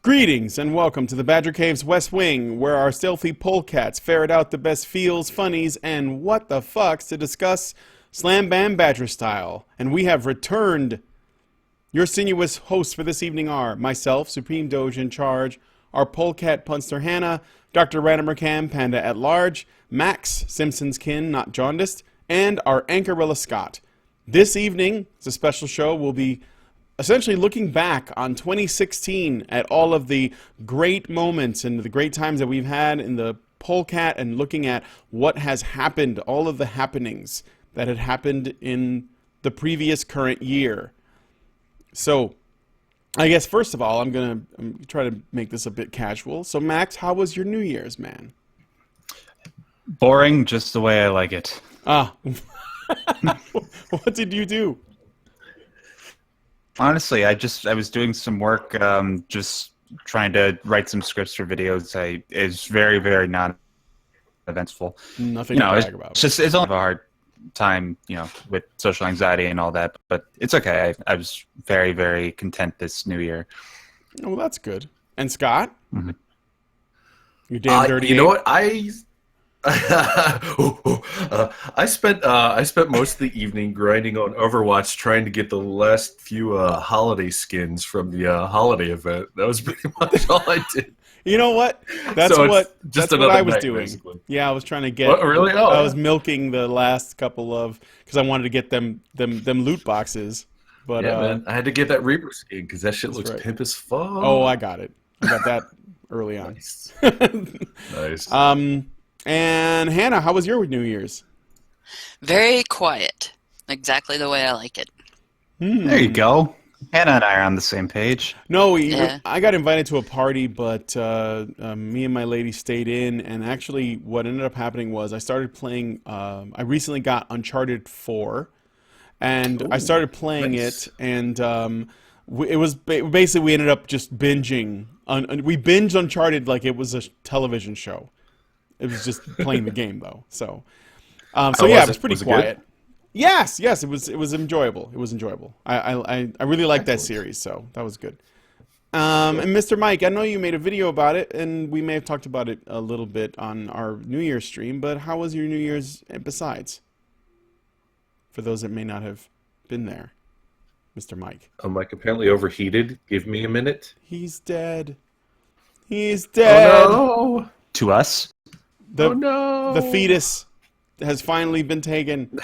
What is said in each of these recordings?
Greetings and welcome to the Badger Cave's West Wing, where our stealthy polecats ferret out the best feels, funnies, and what the fucks to discuss Slam Bam Badger style. And we have returned. Your sinuous hosts for this evening are myself, Supreme Doge in charge, our polecat punster Hannah, Dr. Random Cam, Panda at Large, Max, Simpson's kin, not jaundiced, and our Anchorilla Scott. This evening, it's a special show. We'll be essentially looking back on 2016 at all of the great moments and the great times that we've had in the polecat and looking at what has happened, all of the happenings that had happened in the previous current year. So, I guess first of all, I'm gonna try to make this a bit casual. So, Max, how was your New Year's, man? Boring, just the way I like it. Ah, what did you do? Honestly, I was doing some work, just trying to write some scripts for videos. It's very, very non-eventful. Nothing to brag about. It's only a hard time, with social anxiety and all that. But it's okay. I was very, very content this new year. Oh, well, that's good. And Scott, Mm-hmm. you damn dirty. You know what? I spent most of the evening grinding on Overwatch, trying to get the last few holiday skins from the holiday event. That was pretty much all I did. You know what? That's So what I was night, doing. basically. Yeah, I was trying to get. What, really? Oh, I yeah. was milking the last couple of because I wanted to get them loot boxes. But Yeah, man, I had to get that Reaper skin because that shit looks right. pimp as fuck. Oh, I got it. I got that early on. Nice. And Hannah, how was your New Year's? Very quiet. Exactly the way I like it. There you go. Hannah and I are on the same page. No, Yeah. I got invited to a party, but me and my lady stayed in, and actually what ended up happening was I started playing, I recently got Uncharted 4, and I started playing nice. it, and it was basically we ended up just binging. We binged Uncharted like it was a television show. It was just playing the game, though. So yeah, it was pretty quiet. Good? Yes, it was enjoyable. It was enjoyable. I really liked that series, so that was good. And Mr. Mike, I know you made a video about it, and we may have talked about it a little bit on our New Year's stream, but how was your New Year's besides? For those that may not have been there, Mr. Mike. I'm like apparently overheated. Give me a minute. He's dead. He's dead. Oh no! To us. The, Oh no! The fetus has finally been taken.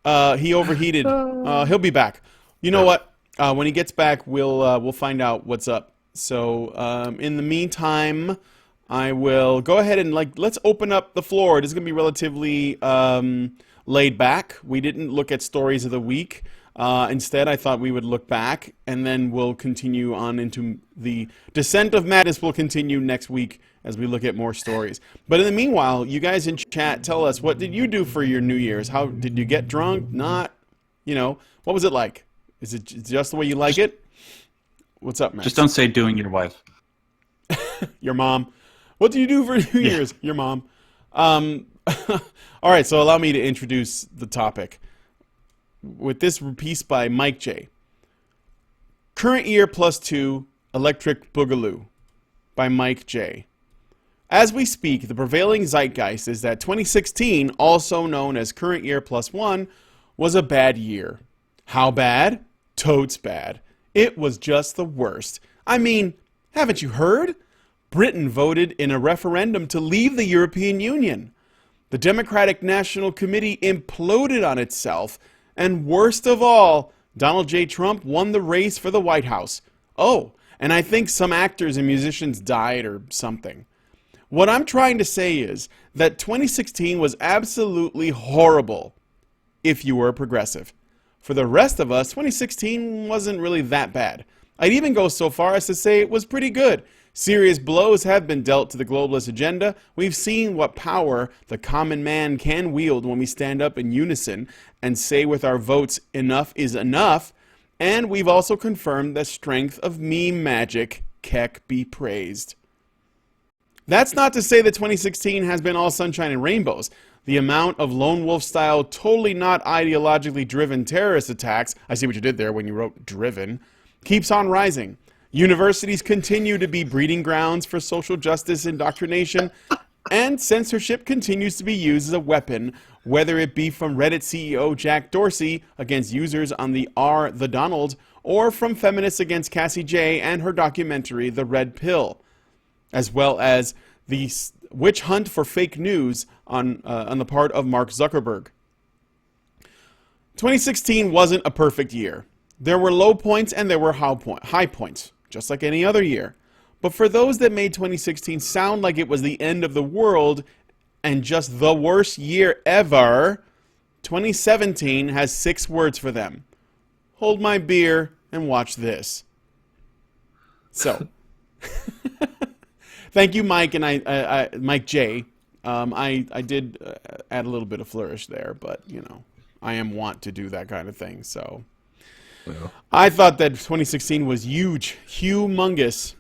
He overheated. He'll be back. You know what? When he gets back, we'll find out what's up. So in the meantime, I will go ahead and let's open up the floor. It is going to be relatively laid back. We didn't look at stories of the week. Instead, I thought we would look back, and then we'll continue on into the Descent of Madness. Will continue next week as we look at more stories. But in the meanwhile, you guys in chat, tell us, what did you do for your New Year's? How did you get drunk? Not, what was it like? Is it just the way you like it? What's up, Max? Just don't say doing your wife. Your mom. What do you do for New Year's? Your mom. All right, so allow me to introduce the topic with this piece by Mike J. Current Year +2 Electric Boogaloo by Mike J. As we speak, the prevailing zeitgeist is that 2016, also known as Current Year +1, was a bad year. How bad? Totes bad. It was just the worst. I mean, haven't you heard? Britain voted in a referendum to leave the European Union. The Democratic National Committee imploded on itself, and worst of all, Donald J. Trump won the race for the White House. Oh, and I think some actors and musicians died or something. What I'm trying to say is that 2016 was absolutely horrible if you were a progressive. For the rest of us, 2016 wasn't really that bad. I'd even go so far as to say it was pretty good. Serious blows have been dealt to the globalist agenda. We've seen what power the common man can wield when we stand up in unison and say with our votes, enough is enough. And we've also confirmed the strength of meme magic. Keck be praised. That's not to say that 2016 has been all sunshine and rainbows. The amount of lone wolf style, totally not ideologically driven terrorist attacks, I see what you did there when you wrote driven, keeps on rising. Universities continue to be breeding grounds for social justice indoctrination, and censorship continues to be used as a weapon, whether it be from Reddit CEO Jack Dorsey against users on the The Donald, or from feminists against Cassie J and her documentary The Red Pill, as well as the witch hunt for fake news on the part of Mark Zuckerberg. 2016 wasn't a perfect year. There were low points and there were high points, just like any other year. But for those that made 2016 sound like it was the end of the world and just the worst year ever, 2017 has 6 words for them. Hold my beer and watch this. So, thank you, Mike and Mike J. I did add a little bit of flourish there, but you know, I am wont to do that kind of thing. So, well, I thought that 2016 was huge, humongous.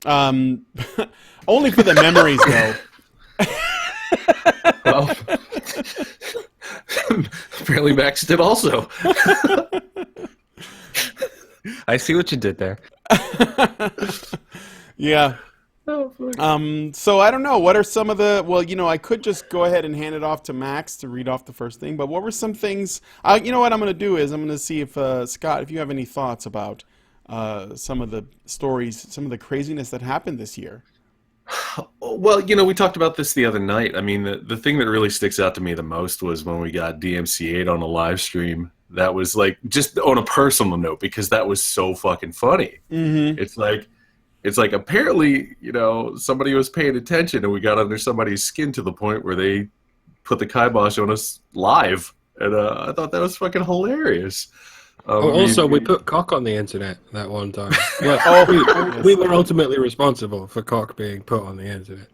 Only for the memories, though. Well, apparently Max did also. I see what you did there. Yeah. So I don't know. What are some of the? Well, you know, I could just go ahead and hand it off to Max to read off the first thing. But what were some things? You know what I'm going to do is I'm going to see if Scott, if you have any thoughts about some of the stories, some of the craziness that happened this year. Well, you know, we talked about this the other night. I mean, the thing that really sticks out to me the most was when we got DMC8 on a live stream. That was like, just on a personal note, because that was so fucking funny. Mm-hmm. It's like apparently, you know, somebody was paying attention and we got under somebody's skin to the point where they put the kibosh on us live. And I thought that was fucking hilarious. Also, we put cock on the internet that one time. Well, we were ultimately responsible for cock being put on the internet.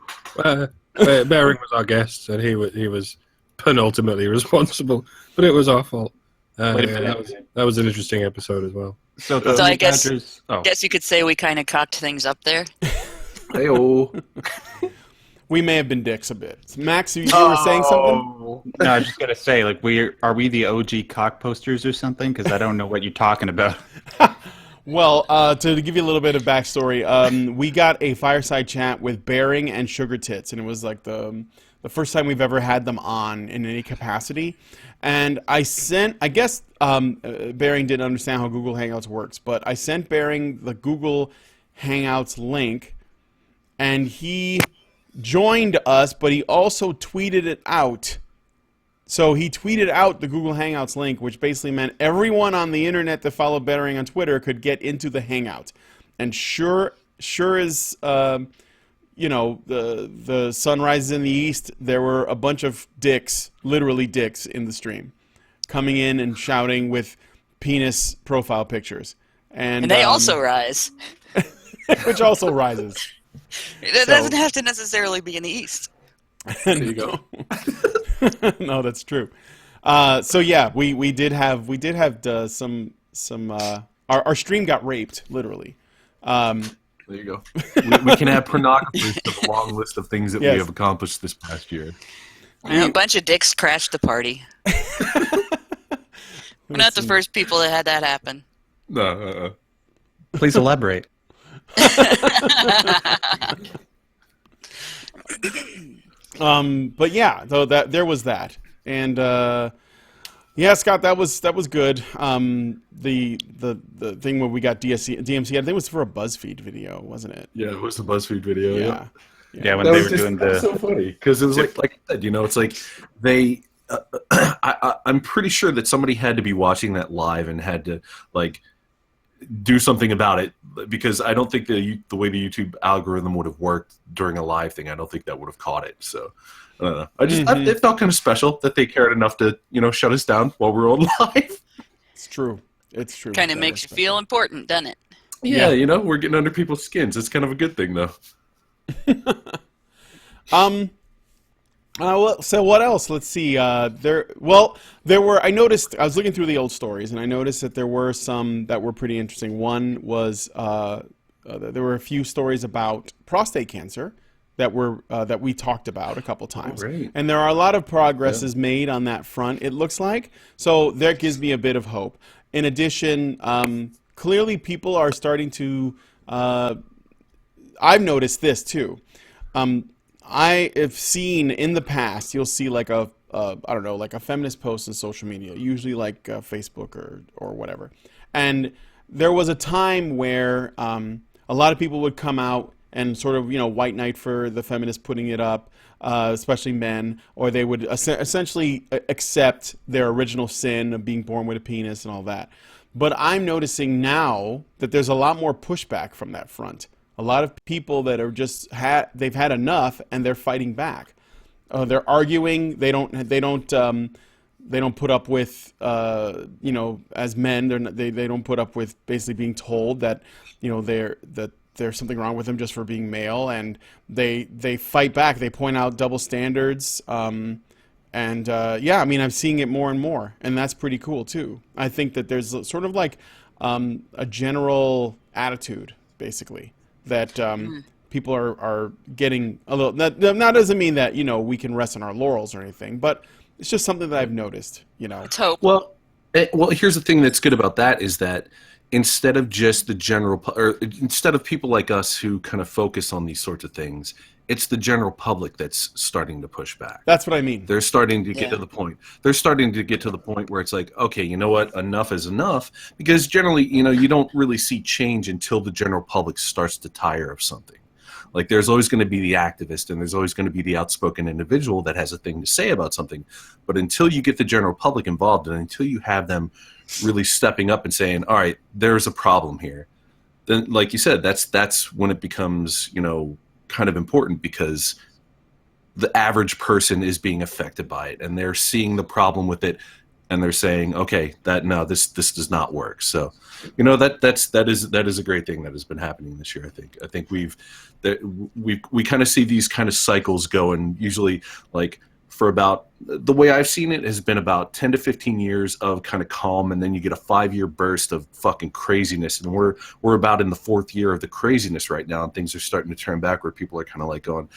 Bering was our guest, and he was penultimately responsible, but it was our fault. That was an interesting episode as well. So I guess you could say we kind of cocked things up there. Hey-oh. We may have been dicks a bit. Max, you were saying something? No, I was just gonna say, like, are we the OG cock posters or something? Because I don't know what you're talking about. Well, to give you a little bit of backstory, we got a fireside chat with Bering and Sugar Tits, and it was like the first time we've ever had them on in any capacity. And I guess Bering didn't understand how Google Hangouts works, but I sent Bering the Google Hangouts link, and he joined us, but he also tweeted it out. So he tweeted out the Google Hangouts link, which basically meant everyone on the internet that followed Bering on Twitter could get into the Hangout. And sure as you know, the sun rises in the east, there were a bunch of dicks, literally dicks, in the stream, coming in and shouting with penis profile pictures. And they also rise. Which also rises. It doesn't have to necessarily be in the east. There you go. No, that's true. So yeah, we did have some our stream got raped, literally. There you go. We can have pornographers to the long list of things that we have accomplished this past year. A bunch of dicks crashed the party. We're not the first people that had that happen. No. Please elaborate. But yeah, though that there was that, and yeah, Scott, that was good. The thing where we got DMC, I think it was for a BuzzFeed video, wasn't it? Yeah, it was the BuzzFeed video. Yeah, when they were doing that was so funny because it was like I said, you know, it's like they. I'm pretty sure that somebody had to be watching that live and had to like do something about it, because I don't think the way the YouTube algorithm would have worked during a live thing, I don't think that would have caught it. So I don't know. It felt kind of special that they cared enough to, you know, shut us down while we're on live. It's true. It's true. Kind of makes you feel important, doesn't it? Yeah, you know, we're getting under people's skins. It's kind of a good thing, though. So what else? Let's see. There were. I noticed. I was looking through the old stories, and I noticed that there were some that were pretty interesting. One was there were a few stories about prostate cancer that we talked about a couple times, and there are a lot of progresses made on that front. It looks like, so that gives me a bit of hope. In addition, clearly people are starting to I've noticed this too. I have seen in the past, you'll see like I don't know, like a feminist post on social media, usually like Facebook or whatever. And there was a time where a lot of people would come out and sort of, white knight for the feminists putting it up, especially men, or they would essentially accept their original sin of being born with a penis and all that. But I'm noticing now that there's a lot more pushback from that front. A lot of people that are just they've had enough and they're fighting back. They're arguing. They don't put up with as men. They don't put up with basically being told that there's something wrong with them just for being male, and they fight back. They point out double standards. I'm seeing it more and more, and that's pretty cool too. I think that there's sort of like a general attitude, basically, that people are getting a little. That doesn't mean that we can rest on our laurels or anything, but it's just something that I've noticed. Let's hope. Well, here's the thing that's good about that is that instead of just the general, or instead of people like us who kind of focus on these sorts of things, it's the general public that's starting to push back. That's what I mean. They're starting to get to the point. They're starting to get to the point where it's like, okay, you know what? Enough is enough. Because generally, you don't really see change until the general public starts to tire of something. Like there's always going to be the activist and there's always going to be the outspoken individual that has a thing to say about something. But until you get the general public involved and until you have them really stepping up and saying, all right, there's a problem here, then like you said, that's when it becomes, kind of important, because the average person is being affected by it and they're seeing the problem with it and they're saying, okay, this does not work. So, that is a great thing that has been happening this year. I think we kind of see these kind of cycles go, and usually like for about, the way I've seen it has been about 10 to 15 years of kind of calm, and then you get a 5-year burst of fucking craziness, and we're about in the 4th year of the craziness right now, and things are starting to turn back where people are kind of like going,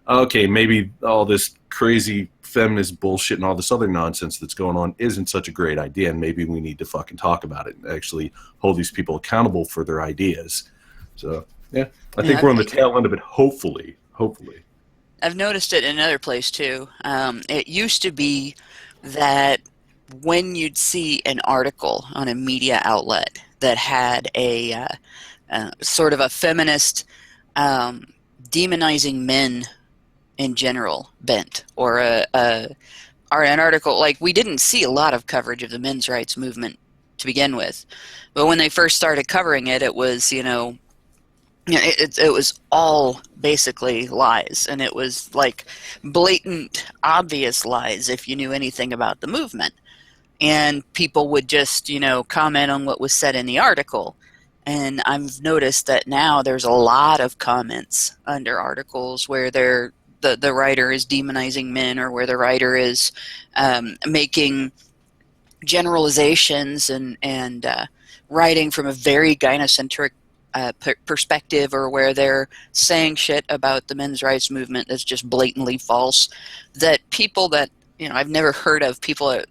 okay, maybe all this crazy feminist bullshit and all this other nonsense that's going on isn't such a great idea, and maybe we need to fucking talk about it and actually hold these people accountable for their ideas. So yeah, I think we're on the tail end of it, hopefully. I've noticed it in another place too. It used to be that when you'd see an article on a media outlet that had a sort of a feminist demonizing men in general bent, or an article, like, we didn't see a lot of coverage of the men's rights movement to begin with, but when they first started covering it, it was it was all basically lies, and it was like blatant, obvious lies if you knew anything about the movement. And people would just, comment on what was said in the article. And I've noticed that now there's a lot of comments under articles where the writer is demonizing men, or where the writer is making generalizations and writing from a very gynocentric perspective, or where they're saying shit about the men's rights movement that's just blatantly false, that people that I've never heard of,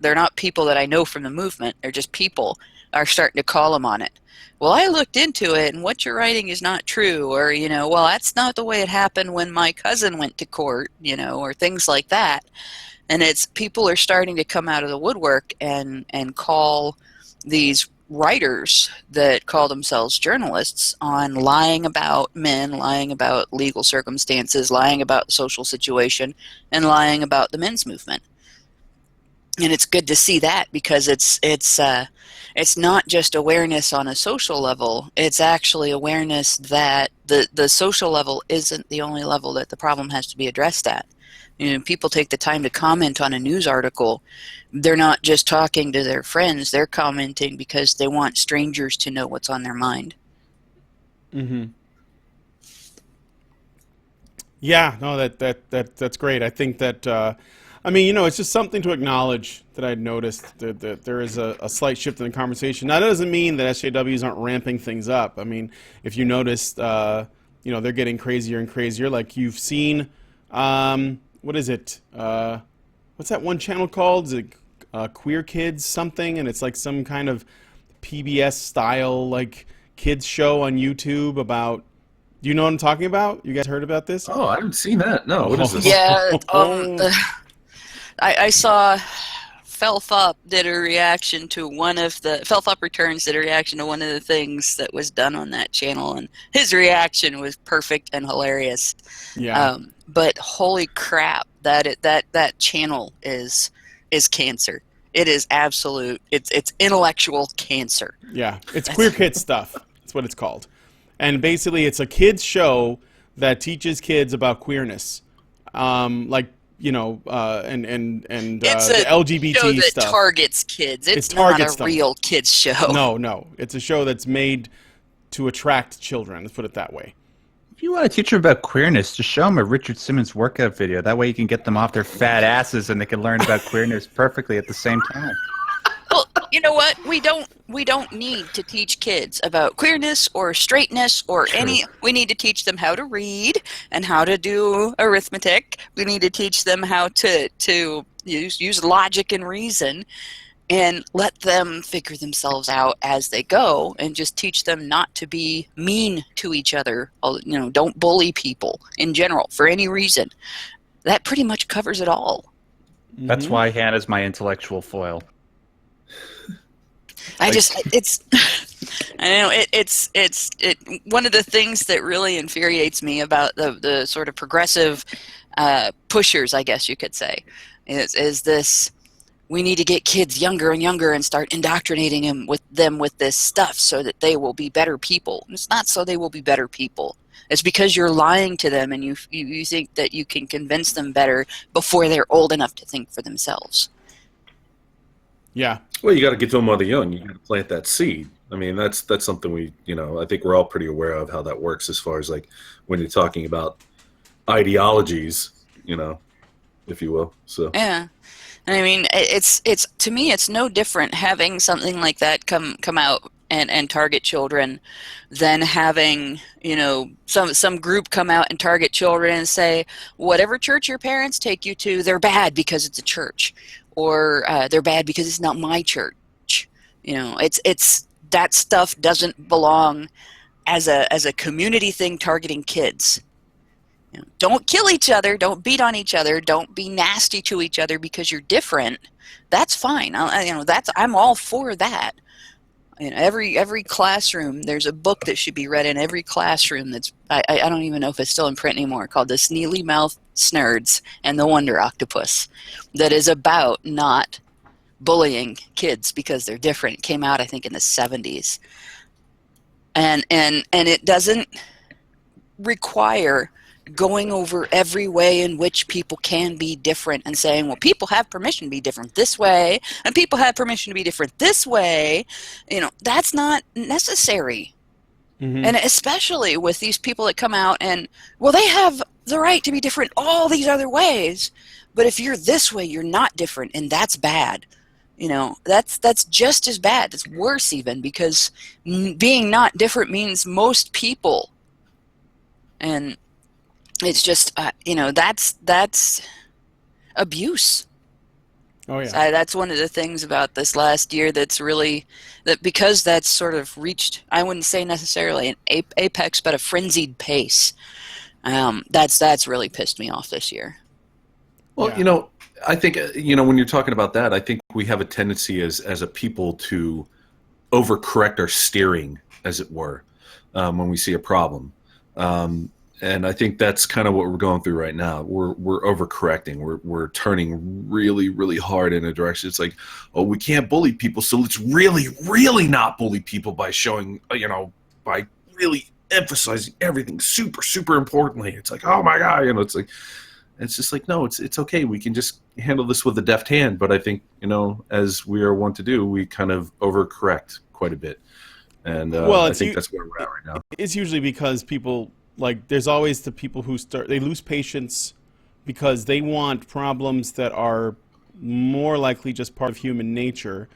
they're not people that I know from the movement, they're just people, are starting to call them on it. Well, I looked into it and what you're writing is not true, or well, that's not the way it happened when my cousin went to court, or things like that. And it's people are starting to come out of the woodwork and call these writers that call themselves journalists on lying about men, lying about legal circumstances, lying about the social situation, and lying about the men's movement. And it's good to see that, because it's not just awareness on a social level. It's actually awareness that the social level isn't the only level that the problem has to be addressed at. People take the time to comment on a news article. They're not just talking to their friends. They're commenting because they want strangers to know what's on their mind. Mm-hmm. Yeah, no, that's great. I think that, it's just something to acknowledge that I'd noticed that there is a slight shift in the conversation. Now, that doesn't mean that SJWs aren't ramping things up. I mean, if you noticed, they're getting crazier and crazier. Like you've seen, what is it? What's that one channel called? Is it Queer Kids something? And it's like some kind of PBS style, like, kids show on YouTube about. Do you know what I'm talking about? You guys heard about this? Oh, I haven't seen that. No, what is this? Yeah, I saw Felthop did a reaction to one of the Felthop Returns did a reaction to one of the things that was done on that channel, and his reaction was perfect and hilarious. Yeah. But holy crap, that channel is cancer. It is absolute. It's intellectual cancer. Yeah, it's queer kid stuff. That's what it's called. And basically, it's a kids show that teaches kids about queerness, like and It's the a LGBT show that stuff. targets kids. It's not targets a them. real kids show. No, it's a show that's made to attract children. Let's put it that way. If you want to teach them about queerness, just show them a Richard Simmons workout video. That way you can get them off their fat asses and they can learn about queerness perfectly at the same time. Well, you know what? We don't need to teach kids about queerness or straightness or any. We need to teach them how to read and how to do arithmetic. We need to teach them how to use logic and reason, and let them figure themselves out as they go, and just teach them not to be mean to each other. Don't bully people in general for any reason. That pretty much covers it all. That's why Hannah's my intellectual foil. It's one of the things that really infuriates me about the sort of progressive pushers, I guess you could say, is this: we need to get kids younger and younger and start indoctrinating them with this stuff so that they will be better people. And it's not so they will be better people. It's because you're lying to them, and you think that you can convince them better before they're old enough to think for themselves. Yeah. Well, you got to get to them while they're young. You got to plant that seed. I mean, that's something I think we're all pretty aware of how that works as far as like when you're talking about ideologies, if you will. So yeah, and I mean, it's to me, it's no different having something like that come out and target children than having some group come out and target children and say, whatever church your parents take you to, they're bad because it's a church, or they're bad because it's not my church. It's that stuff doesn't belong as a community thing targeting kids. Don't kill each other, don't beat on each other, don't be nasty to each other because you're different. That's fine. I'm all for that. Every classroom, there's a book that should be read in every classroom. I don't even know if it's still in print anymore, called The Sneely Mouthed Snurds and the Wonder Octopus, that is about not bullying kids because they're different. It came out, I think, in the 70s, and it doesn't require going over every way in which people can be different and saying, well, people have permission to be different this way, and people have permission to be different this way. That's not necessary. Mm-hmm. And especially with these people that come out and, well, they have the right to be different all these other ways, but if you're this way, you're not different, and that's bad. That's just as bad. It's worse even, because being not different means most people. And it's just, that's abuse. Oh, yeah. So that's one of the things about this last year that's really, because that's sort of reached, I wouldn't say necessarily an apex, but a frenzied pace. That's really pissed me off this year. Well, yeah. I think, when you're talking about that, I think we have a tendency as a people to overcorrect our steering, as it were, when we see a problem. And I think that's kind of what we're going through right now. We're overcorrecting. We're turning really, really hard in a direction. It's like, oh, we can't bully people, so let's really, really not bully people by showing, by really emphasizing everything super, super importantly. It's like, oh my God, it's just like, no, it's okay. We can just handle this with a deft hand. But I think, as we are wont to do, we kind of overcorrect quite a bit. And I think that's where we're at right now. It's usually because people, there's always the people who they lose patience because they want problems that are more likely just part of human nature.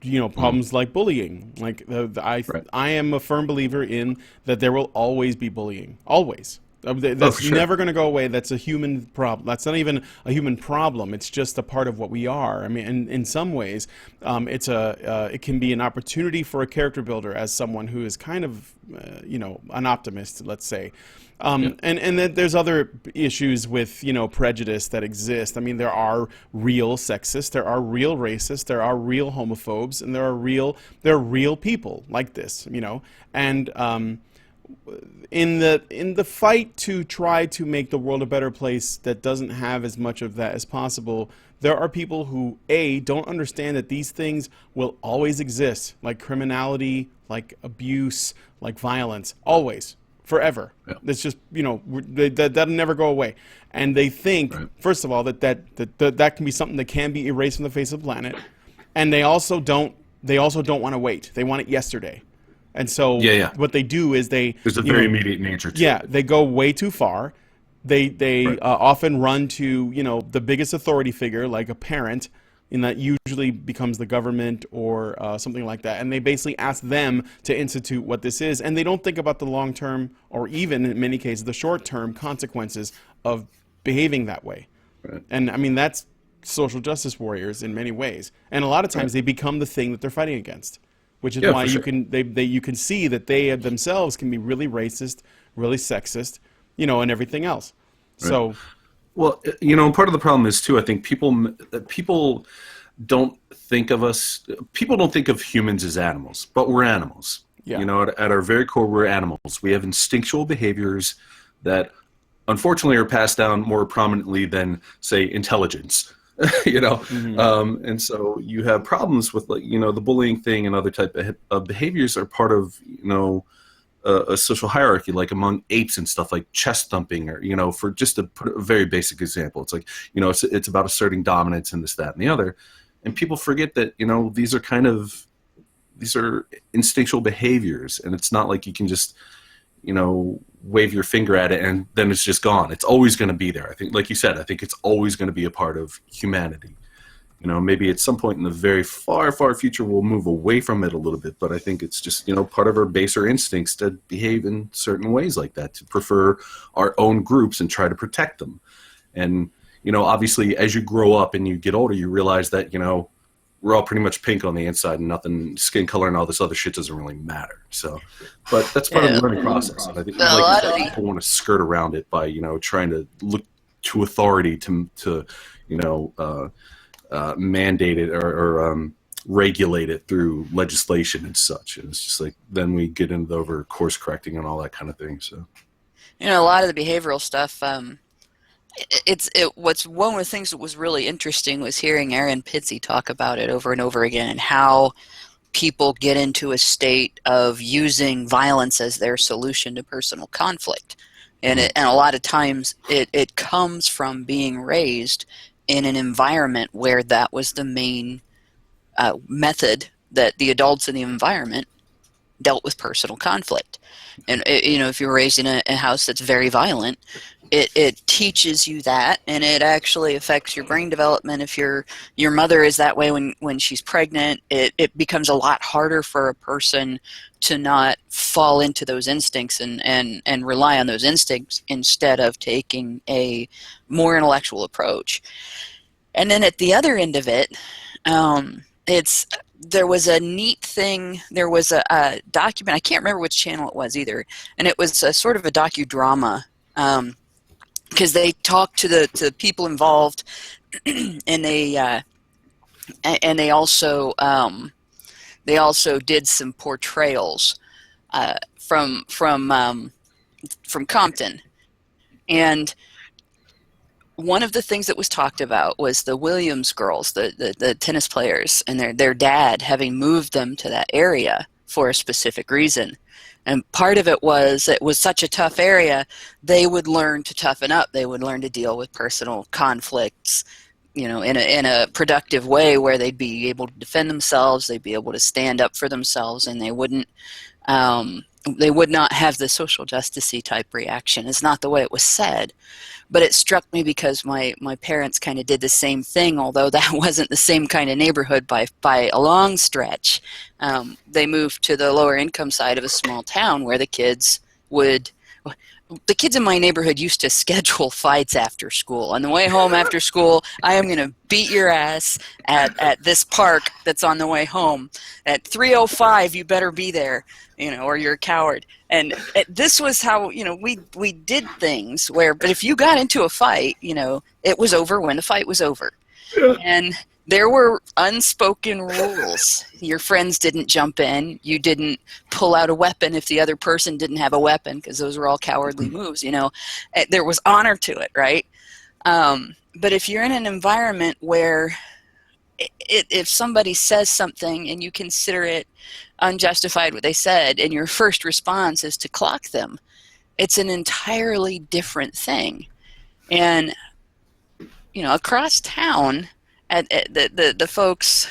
Problems like bullying. I am a firm believer in that there will always be bullying. Always. That's sure. never going to go away. That's a human problem. That's not even a human problem. It's just a part of what we are. I mean, in some ways, it can be an opportunity for a character builder as someone who is kind of, an optimist, let's say. And then there's other issues with, prejudice that exist. I mean, there are real sexists, there are real racists, there are real homophobes, and there are real people like this, and in the fight to try to make the world a better place that doesn't have as much of that as possible, there are people who don't understand that these things will always exist, like criminality, like abuse, like violence, always. Forever. Yeah. It's just, that'll never go away. And they think, first of all, that can be something that can be erased from the face of the planet. And they also don't want to wait. They want it yesterday. And so what they do is there's a very immediate nature to it. Yeah, they go way too far. They often run to, the biggest authority figure, like a parent, and that usually becomes the government or something like that. And they basically ask them to institute what this is. And they don't think about the long-term or even, in many cases, the short-term consequences of behaving that way. Right. And, I mean, that's social justice warriors in many ways. And a lot of times they become the thing that they're fighting against, which is why you can see that they themselves can be really racist, really sexist, and everything else. Right. So... Well, part of the problem is too, I think people don't think of us, people don't think of humans as animals, but we're animals. Yeah. At our very core, we're animals. We have instinctual behaviors that unfortunately are passed down more prominently than, say, intelligence. And so you have problems with, the bullying thing and other type of behaviors are part of, a social hierarchy, like among apes and stuff, like chest thumping, or for just to put a very basic example, it's like it's about asserting dominance and this, that, and the other, and people forget that these are instinctual behaviors, and it's not like you can just wave your finger at it and then it's just gone. It's always going to be there. I think, like you said, it's always going to be a part of humanity. Maybe at some point in the very far, far future, we'll move away from it a little bit. But I think it's just, part of our baser instincts to behave in certain ways like that, to prefer our own groups and try to protect them. And, obviously, as you grow up and you get older, you realize that, we're all pretty much pink on the inside and nothing, skin color and all this other shit doesn't really matter. So, but that's part of the learning process. And I think people want to skirt around it by, trying to look to authority to mandate it or regulate it through legislation and such. And it's just like, then we get into the over course correcting and all that kind of thing. So, a lot of the behavioral stuff, what's one of the things that was really interesting was hearing Aaron Pitsy talk about it over and over again, and how people get into a state of using violence as their solution to personal conflict. And a lot of times it comes from being raised in an environment where that was the main method that the adults in the environment dealt with personal conflict. And if you're raised in a house that's very violent, it teaches you that, and it actually affects your brain development. If your mother is that way when she's pregnant, it becomes a lot harder for a person to not fall into those instincts and rely on those instincts instead of taking a more intellectual approach. And then at the other end of it, there was a neat thing. There was a document. I can't remember which channel it was either, and it was a sort of a docudrama, because they talked to the people involved, and they also did some portrayals from Compton. And one of the things that was talked about was the Williams girls, the tennis players, and their dad having moved them to that area for a specific reason. And part of it was such a tough area, they would learn to toughen up. They would learn to deal with personal conflicts, in a productive way, where they'd be able to defend themselves, they'd be able to stand up for themselves, and they would not have the social justice-y type reaction. It's not the way it was said. But it struck me because my parents kind of did the same thing, although that wasn't the same kind of neighborhood by a long stretch. They moved to the lower income side of a small town where the kids would, the kids in my neighborhood used to schedule fights after school. On the way home after school, I am going to beat your ass at this park that's on the way home. At 3:05, you better be there, or you're a coward. And this was how, we did things where, but if you got into a fight, it was over when the fight was over. And there were unspoken rules. Your friends didn't jump in. You didn't pull out a weapon if the other person didn't have a weapon, because those were all cowardly moves, There was honor to it, right? But if you're in an environment where if somebody says something and you consider it unjustified what they said, and your first response is to clock them, it's an entirely different thing. And, across town, the folks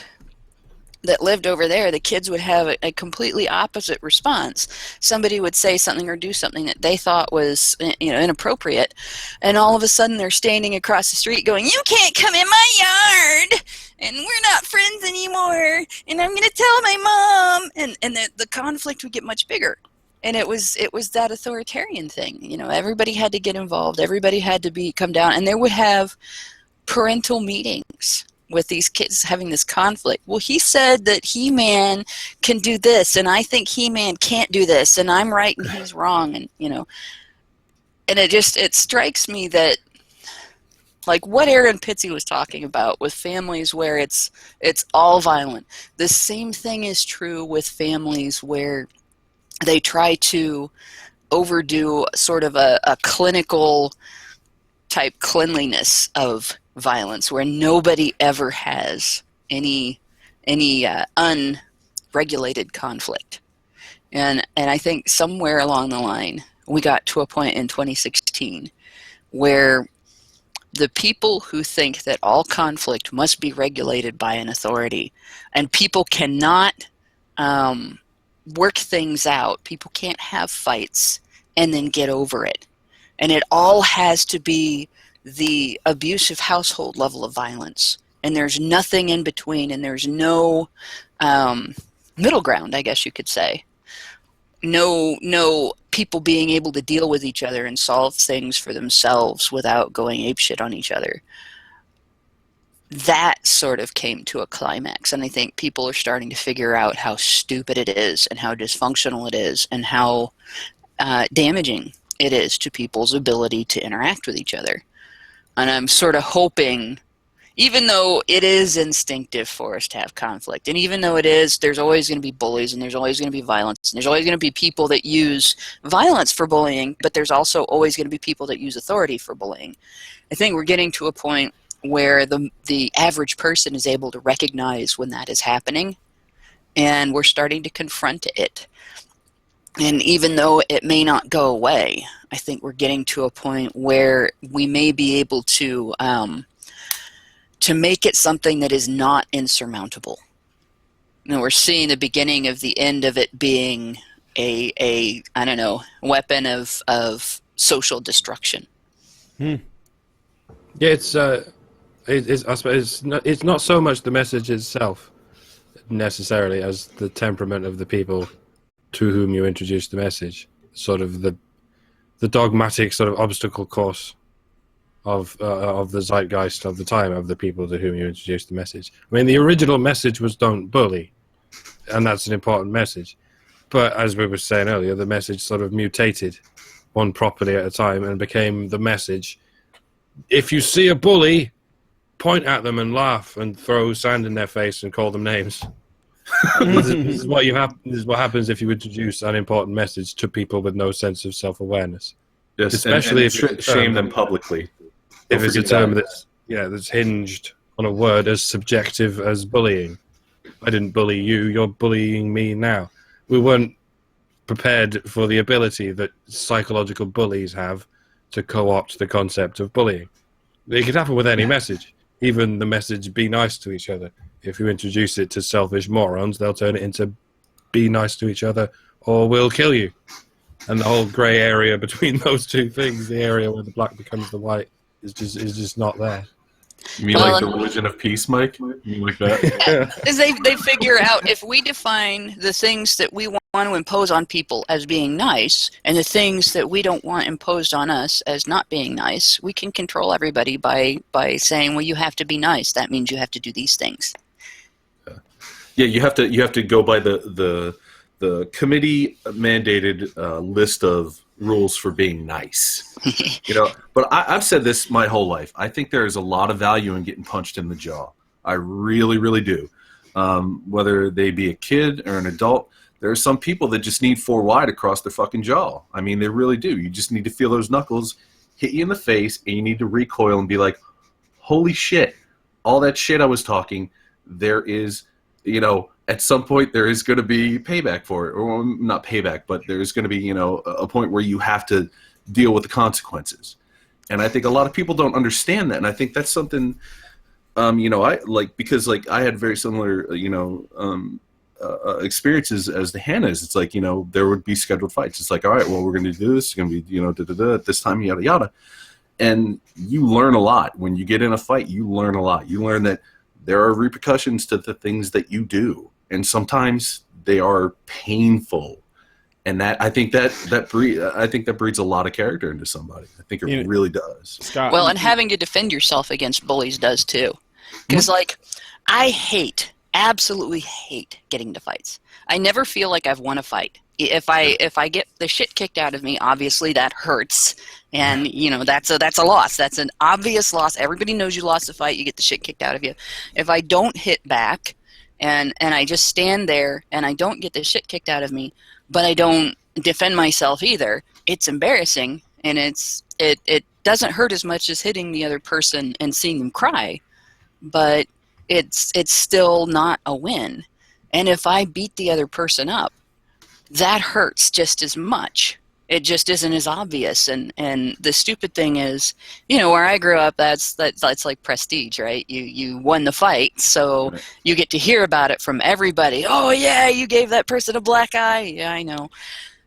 that lived over there, the kids would have a completely opposite response. Somebody would say something or do something that they thought was inappropriate, and all of a sudden they're standing across the street going, "You can't come in my yard, and we're not friends anymore, and I'm going to tell my mom," and the conflict would get much bigger. And it was that authoritarian thing. Everybody had to get involved, everybody had to come down, and they would have parental meetings with these kids having this conflict. Well, he said that He-Man can do this, and I think He-Man can't do this, and I'm right and he's wrong, and and it strikes me that, like what Aaron Pitsy was talking about with families where it's all violent, the same thing is true with families where they try to overdo sort of a clinical type cleanliness of violence, where nobody ever has any unregulated conflict. And I think somewhere along the line we got to a point in 2016 where the people who think that all conflict must be regulated by an authority, and people cannot work things out, people can't have fights and then get over it, and it all has to be the abusive household level of violence, and there's nothing in between, and there's no middle ground, I guess you could say. No people being able to deal with each other and solve things for themselves without going apeshit on each other. That sort of came to a climax, and I think people are starting to figure out how stupid it is and how dysfunctional it is and how damaging it is to people's ability to interact with each other. And I'm sort of hoping, even though it is instinctive for us to have conflict, and even though there's always going to be bullies, and there's always going to be violence, and there's always going to be people that use violence for bullying, but there's also always going to be people that use authority for bullying. I think we're getting to a point where the average person is able to recognize when that is happening, and we're starting to confront it. And even though it may not go away, I think we're getting to a point where we may be able to make it something that is not insurmountable. We're seeing the beginning of the end of it being a weapon of social destruction. Yeah, I suppose it's not so much the message itself necessarily as the temperament of the people to whom you introduce the message, sort of the dogmatic sort of obstacle course of the zeitgeist of the time of the people to whom you introduce the message. I mean, the original message was "don't bully," and that's an important message. But as we were saying earlier, the message sort of mutated one property at a time and became the message: if you see a bully, point at them and laugh and throw sand in their face and call them names. This is what happens if you introduce an important message to people with no sense of self-awareness. Yes, especially and if shame them publicly. If it's a term that's hinged on a word as subjective as bullying. I didn't bully you, you're bullying me now. We weren't prepared for the ability that psychological bullies have to co-opt the concept of bullying. It could happen with any message, even the message "be nice to each other." If you introduce it to selfish morons, they'll turn it into "be nice to each other or we'll kill you." And the whole grey area between those two things, the area where the black becomes the white, is just not there. You mean like the religion of peace, Mike? You mean like that? As they figure out, if we define the things that we want want to impose on people as being nice, and the things that we don't want imposed on us as not being nice, we can control everybody by saying, well, you have to be nice. That means you have to do these things. Yeah, you have to go by the committee mandated list of rules for being nice. But I've said this my whole life. I think there is a lot of value in getting punched in the jaw. I really, really do. Whether they be a kid or an adult, there are some people that just need 4 wide across their fucking jaw. I mean, they really do. You just need to feel those knuckles hit you in the face, and you need to recoil and be like, holy shit, all that shit I was talking, there is, at some point there is going to be payback for it. Or not payback, but there's going to be, a point where you have to deal with the consequences. And I think a lot of people don't understand that. And I think that's something, because I had very similar, experiences as the Hannahs. It's like, there would be scheduled fights. It's like, all right, well, we're going to do this. It's going to be, at this time, yada, yada. And you learn a lot. When you get in a fight, you learn a lot. You learn that there are repercussions to the things that you do. And sometimes they are painful. And that I think that breeds a lot of character into somebody. I think it really does. Scott, well, and having to defend yourself against bullies does too. Because, I absolutely hate getting into fights. I never feel like I've won a fight. If I get the shit kicked out of me, obviously that hurts, and that's a loss. That's an obvious loss. Everybody knows you lost a fight. You get the shit kicked out of you. If I don't hit back, and I just stand there and I don't get the shit kicked out of me, but I don't defend myself either, it's embarrassing, and it doesn't hurt as much as hitting the other person and seeing them cry, but it's still not a win. And if I beat the other person up, that hurts just as much. It just isn't as obvious. And the stupid thing is, where I grew up, that's like prestige, right? You won the fight, so right. You get to hear about it from everybody. Oh yeah, you gave that person a black eye. Yeah, I know.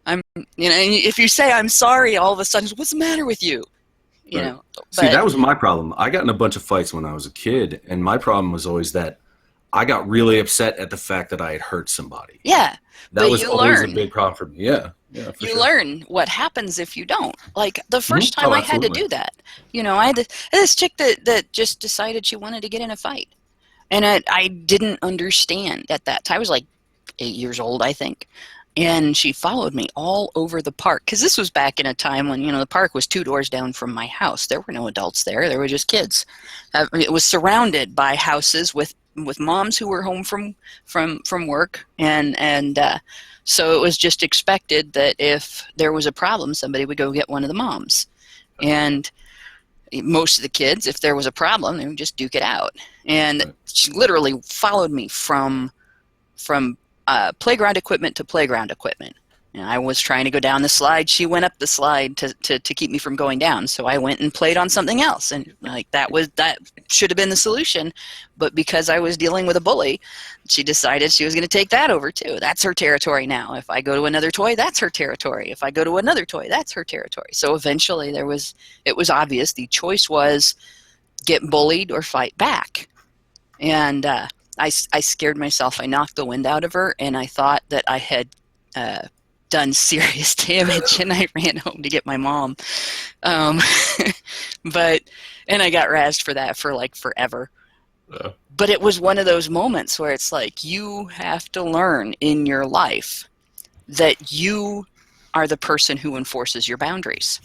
And if you say I'm sorry, all of a sudden, what's the matter with you? Right. See, that was my problem. I got in a bunch of fights when I was a kid, and my problem was always that I got really upset at the fact that I had hurt somebody. Yeah. That was always a big problem for me. Yeah. Yeah, you learn what happens if you don't. Like the first time I had to do that, I had this chick that just decided she wanted to get in a fight. And I didn't understand at that time. I was like 8 years old, I think. And she followed me all over the park. Because this was back in a time when, the park was 2 doors down from my house. There were no adults there. There were just kids. It was surrounded by houses with moms who were home from work. And so it was just expected that if there was a problem, somebody would go get one of the moms. And most of the kids, if there was a problem, they would just duke it out. And she literally followed me from playground equipment to playground equipment. And I was trying to go down the slide. She went up the slide to keep me from going down. So I went and played on something else. And that should have been the solution. But because I was dealing with a bully, she decided she was going to take that over too. That's her territory now. If I go to another toy, that's her territory. If I go to another toy, that's her territory. So eventually it was obvious. The choice was get bullied or fight back. And I scared myself. I knocked the wind out of her, and I thought that I had done serious damage, and I ran home to get my mom. And I got razzed for that for forever. But it was one of those moments where it's like you have to learn in your life that you are the person who enforces your boundaries.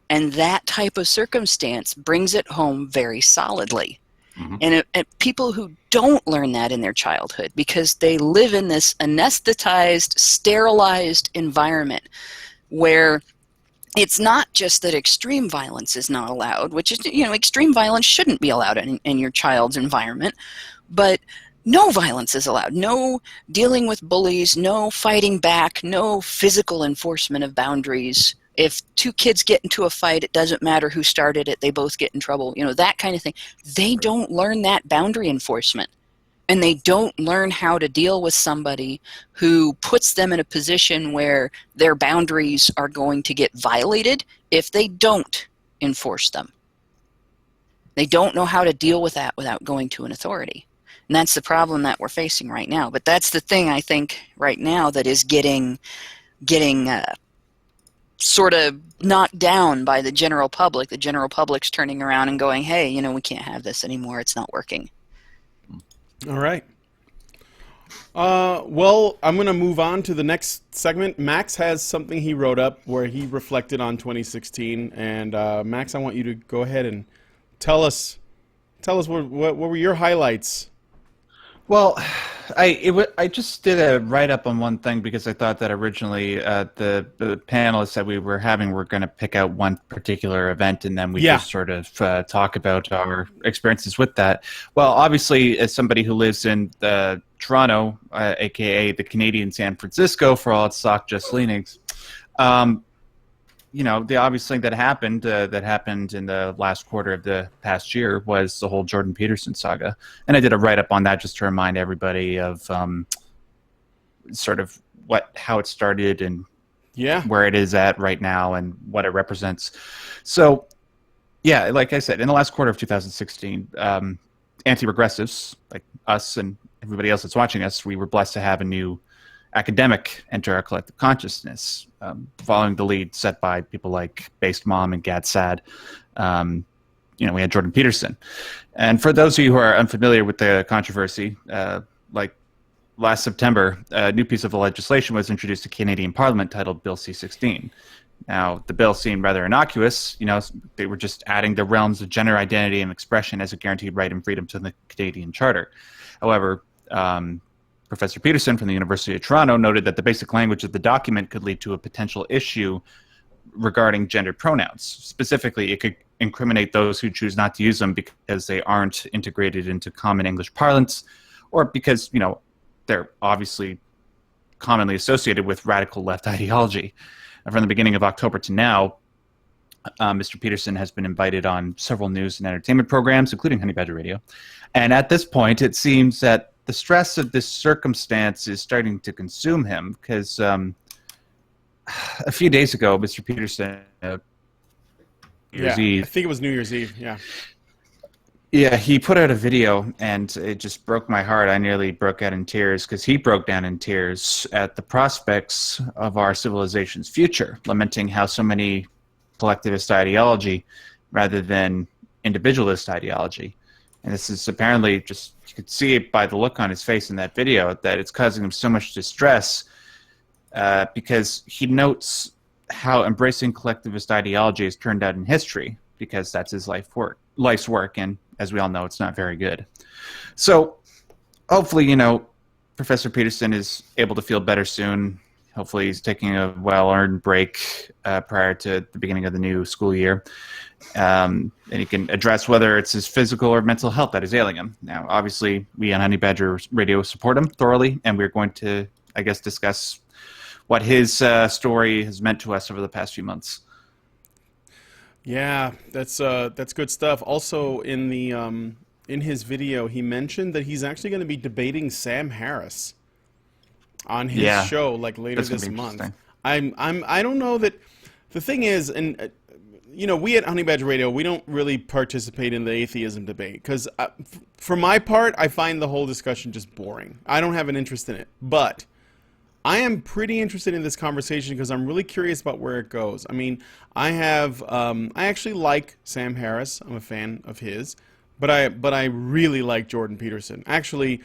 And that type of circumstance brings it home very solidly. Mm-hmm. And people who don't learn that in their childhood because they live in this anesthetized, sterilized environment where it's not just that extreme violence is not allowed, which is, extreme violence shouldn't be allowed in your child's environment, but no violence is allowed. No dealing with bullies, no fighting back, no physical enforcement of boundaries. If 2 kids get into a fight, it doesn't matter who started it, they both get in trouble, that kind of thing. They don't learn that boundary enforcement. And they don't learn how to deal with somebody who puts them in a position where their boundaries are going to get violated if they don't enforce them. They don't know how to deal with that without going to an authority. And that's the problem that we're facing right now. But that's the thing I think right now that is getting sort of knocked down by the general public. The general public's turning around and going, hey, you know, we can't have this anymore. It's not working. All right. Well, I'm going to move on to the next segment. Max has something he wrote up where he reflected on 2016. And Max, I want you to go ahead and tell us what were your highlights. Well, I just did a write-up on one thing because I thought that originally the panelists that we were having were going to pick out one particular event, and then we just sort of talk about our experiences with that. Well, obviously, as somebody who lives in Toronto, a.k.a. the Canadian San Francisco for all its sock just leanings, you know, the obvious thing that happened in the last quarter of the past year was the whole Jordan Peterson saga. And I did a write-up on that just to remind everybody of sort of how it started and where it is at right now and what it represents. So, yeah, like I said, in the last quarter of 2016, anti-regressives, like us and everybody else that's watching us, we were blessed to have a new academic enter our collective consciousness, following the lead set by people like Based Mom and Gad Sad. You know, we had Jordan Peterson. And for those of you who are unfamiliar with the controversy, like last September, a new piece of legislation was introduced to Canadian Parliament titled Bill C-16. Now, the bill seemed rather innocuous. You know, they were just adding the realms of gender identity and expression as a guaranteed right and freedom to the Canadian Charter. However, Professor Peterson from the University of Toronto noted that the basic language of the document could lead to a potential issue regarding gendered pronouns. Specifically, it could incriminate those who choose not to use them because they aren't integrated into common English parlance, or because, you know, they're obviously commonly associated with radical left ideology. And from the beginning of October to now, Mr. Peterson has been invited on several news and entertainment programs, including Honey Badger Radio. And at this point, it seems that the stress of this circumstance is starting to consume him because a few days ago, Mr. Peterson, New Year's Eve, I think it was New Year's Eve, yeah, he put out a video, and it just broke my heart. I nearly broke out in tears because he broke down in tears at the prospects of our civilization's future, lamenting how so many collectivist ideology rather than individualist ideology. And this is apparently just, you could see it by the look on his face in that video, that it's causing him so much distress because he notes how embracing collectivist ideology has turned out in history, because that's his life's work, and as we all know, it's not very good. So hopefully, you know, Professor Peterson is able to feel better soon. Hopefully he's taking a well-earned break prior to the beginning of the new school year. And he can address whether it's his physical or mental health that is ailing him. Now, obviously, we on Honey Badger Radio support him thoroughly, and we're going to, I guess, discuss what his story has meant to us over the past few months. Yeah, that's good stuff. Also, in his video, he mentioned that he's actually going to be debating Sam Harris on his show, like later this month. I don't know that. The thing is, and you know, we at Honey Badger Radio, we don't really participate in the atheism debate because, for my part, I find the whole discussion just boring. I don't have an interest in it, but I am pretty interested in this conversation because I'm really curious about where it goes. I mean, I actually like Sam Harris. I'm a fan of his, but I really like Jordan Peterson. Actually,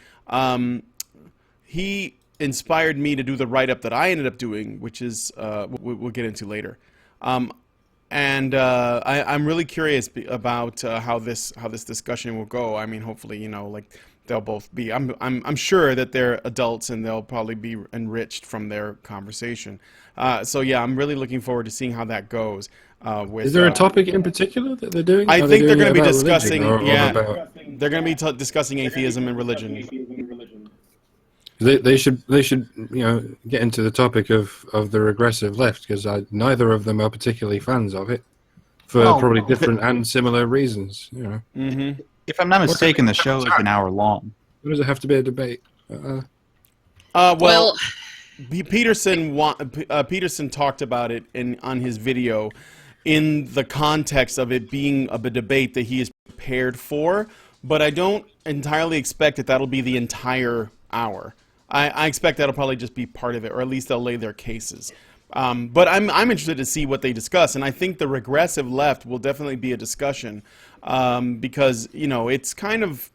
he inspired me to do the write-up that I ended up doing, which is we'll get into later. And I'm really curious about how this discussion will go. I mean, hopefully, you know, like they'll both be. I'm sure that they're adults and they'll probably be enriched from their conversation. So yeah, I'm really looking forward to seeing how that goes. Is there a topic in particular that they're doing? I think they're going to be discussing. They're going to be discussing atheism and religion. They should you know, get into the topic of the regressive left, because neither of them are particularly fans of it for probably different and similar reasons. You know. Mm-hmm. If I'm not mistaken, the show is an hour long. Why does it have to be a debate? Well, Peterson talked about it on his video in the context of it being a debate that he is prepared for. but I don't entirely expect that that'll be the entire hour. I expect that'll probably just be part of it, or at least they'll lay their cases. But I'm interested to see what they discuss, and I think the regressive left will definitely be a discussion because it's kind of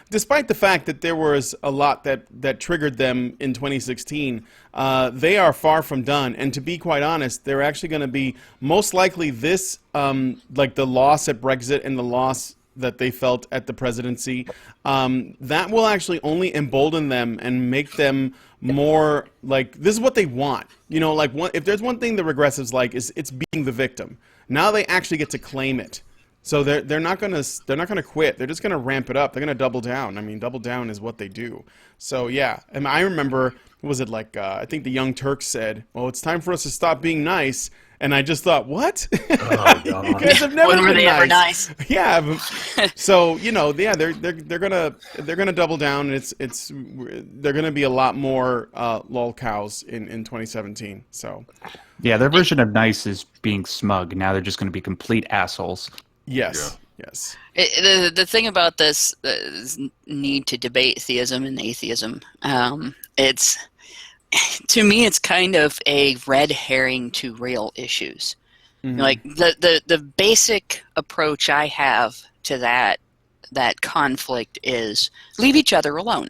despite the fact that there was a lot that triggered them in 2016, they are far from done. And to be quite honest, they're actually going to be most likely this like the loss at Brexit and the loss that they felt at the presidency, that will actually only embolden them and make them more like this is what they want. Like if there's one thing the regressives like is it's being the victim. Now they actually get to claim it. So they're not gonna quit. They're just gonna ramp it up. They're gonna double down. I mean, double down is what they do. So yeah, and I remember was it like I think the Young Turks said, "Well, it's time for us to stop being nice." And I just thought, what? Oh, God. You guys have never When were been they ever nice? Yeah. So they're gonna double down. And they're gonna be a lot more lol cows in 2017. So Yeah, their version of nice is being smug. Now they're just going to be complete assholes. yes. The thing about this need to debate theism and atheism, it's to me it's kind of a red herring to real issues. Mm-hmm. Like the basic approach I have to that conflict is leave each other alone.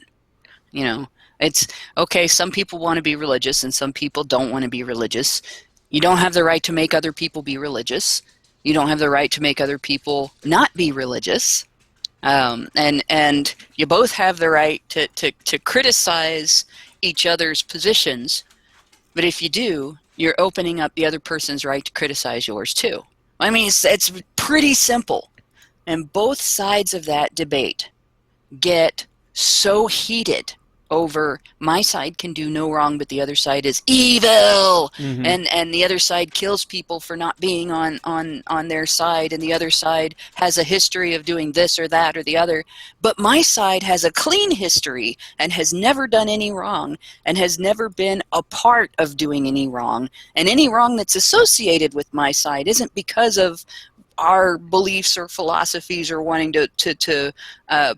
It's okay. Some people want to be religious and some people don't want to be religious. You don't have the right to make other people be religious. You don't have the right to make other people not be religious. And you both have the right to criticize each other's positions. But if you do, you're opening up the other person's right to criticize yours too. I mean, it's pretty simple. And both sides of that debate get so heated over my side can do no wrong, but the other side is evil, Mm-hmm. and the other side kills people for not being on their side, and the other side has a history of doing this or that or the other. But my side has a clean history and has never done any wrong and has never been a part of doing any wrong, and any wrong that's associated with my side isn't because of our beliefs or philosophies or wanting to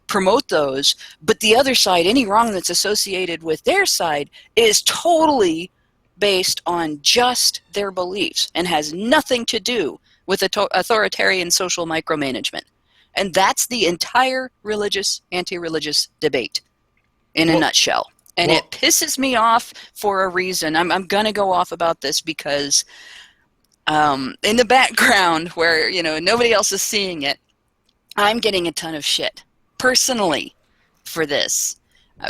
promote those, but the other side, any wrong that's associated with their side is totally based on just their beliefs and has nothing to do with authoritarian social micromanagement. And that's the entire religious, anti-religious debate in a nutshell. And it pisses me off for a reason. I'm going to go off about this because in the background where, nobody else is seeing it, I'm getting a ton of shit personally for this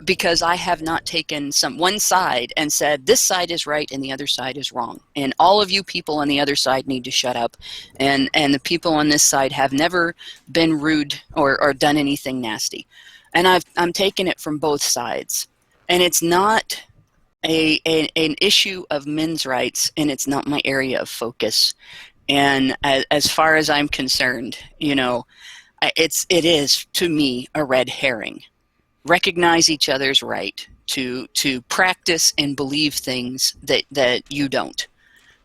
because I have not taken one side and said this side is right and the other side is wrong. And all of you people on the other side need to shut up. And the people on this side have never been rude or done anything nasty. And I'm taking it from both sides. And it's not an issue of men's rights, and it's not my area of focus. And as far as I'm concerned, it is to me a red herring. Recognize each other's right to practice and believe things that you don't,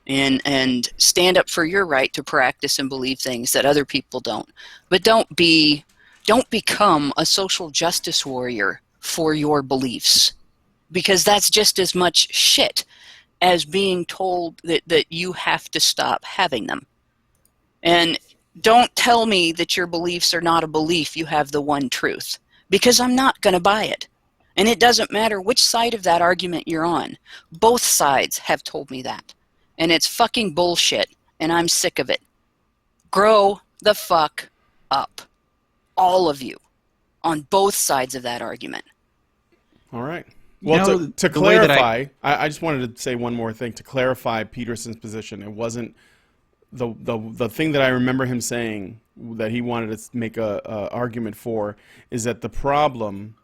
and stand up for your right to practice and believe things that other people don't. But don't become a social justice warrior for your beliefs, because that's just as much shit as being told that you have to stop having them. And don't tell me that your beliefs are not a belief, you have the one truth, because I'm not going to buy it. And it doesn't matter which side of that argument you're on. Both sides have told me that. And it's fucking bullshit, and I'm sick of it. Grow the fuck up. All of you. On both sides of that argument. All right. Well, to clarify, I just wanted to say one more thing. To clarify Peterson's position, it wasn't the thing that I remember him saying that he wanted to make a argument for is that the problem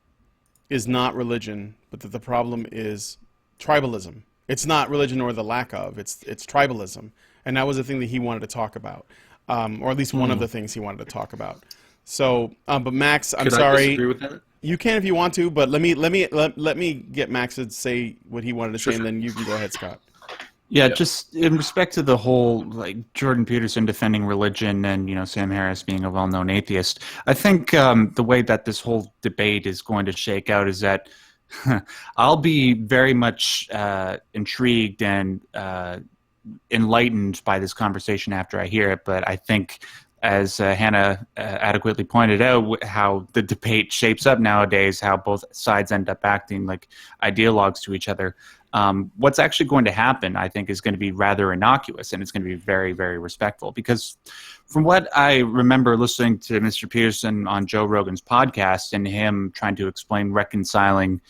is not religion, but that the problem is tribalism. It's not religion or the lack of. It's tribalism, and that was the thing that he wanted to talk about, or at least one of the things he wanted to talk about. So, but Max, I'm sorry. I disagree with that? You can if you want to, but let me get Max to say what he wanted to say, and then you can go ahead, Scott. Yeah, just in respect to the whole Jordan Peterson defending religion and Sam Harris being a well-known atheist, I think the way that this whole debate is going to shake out is that I'll be very much intrigued and enlightened by this conversation after I hear it. But I think, as Hannah adequately pointed out, how the debate shapes up nowadays, how both sides end up acting like ideologues to each other. What's actually going to happen, I think, is going to be rather innocuous, and it's going to be very, very respectful. Because from what I remember listening to Mr. Peterson on Joe Rogan's podcast and him trying to explain reconciling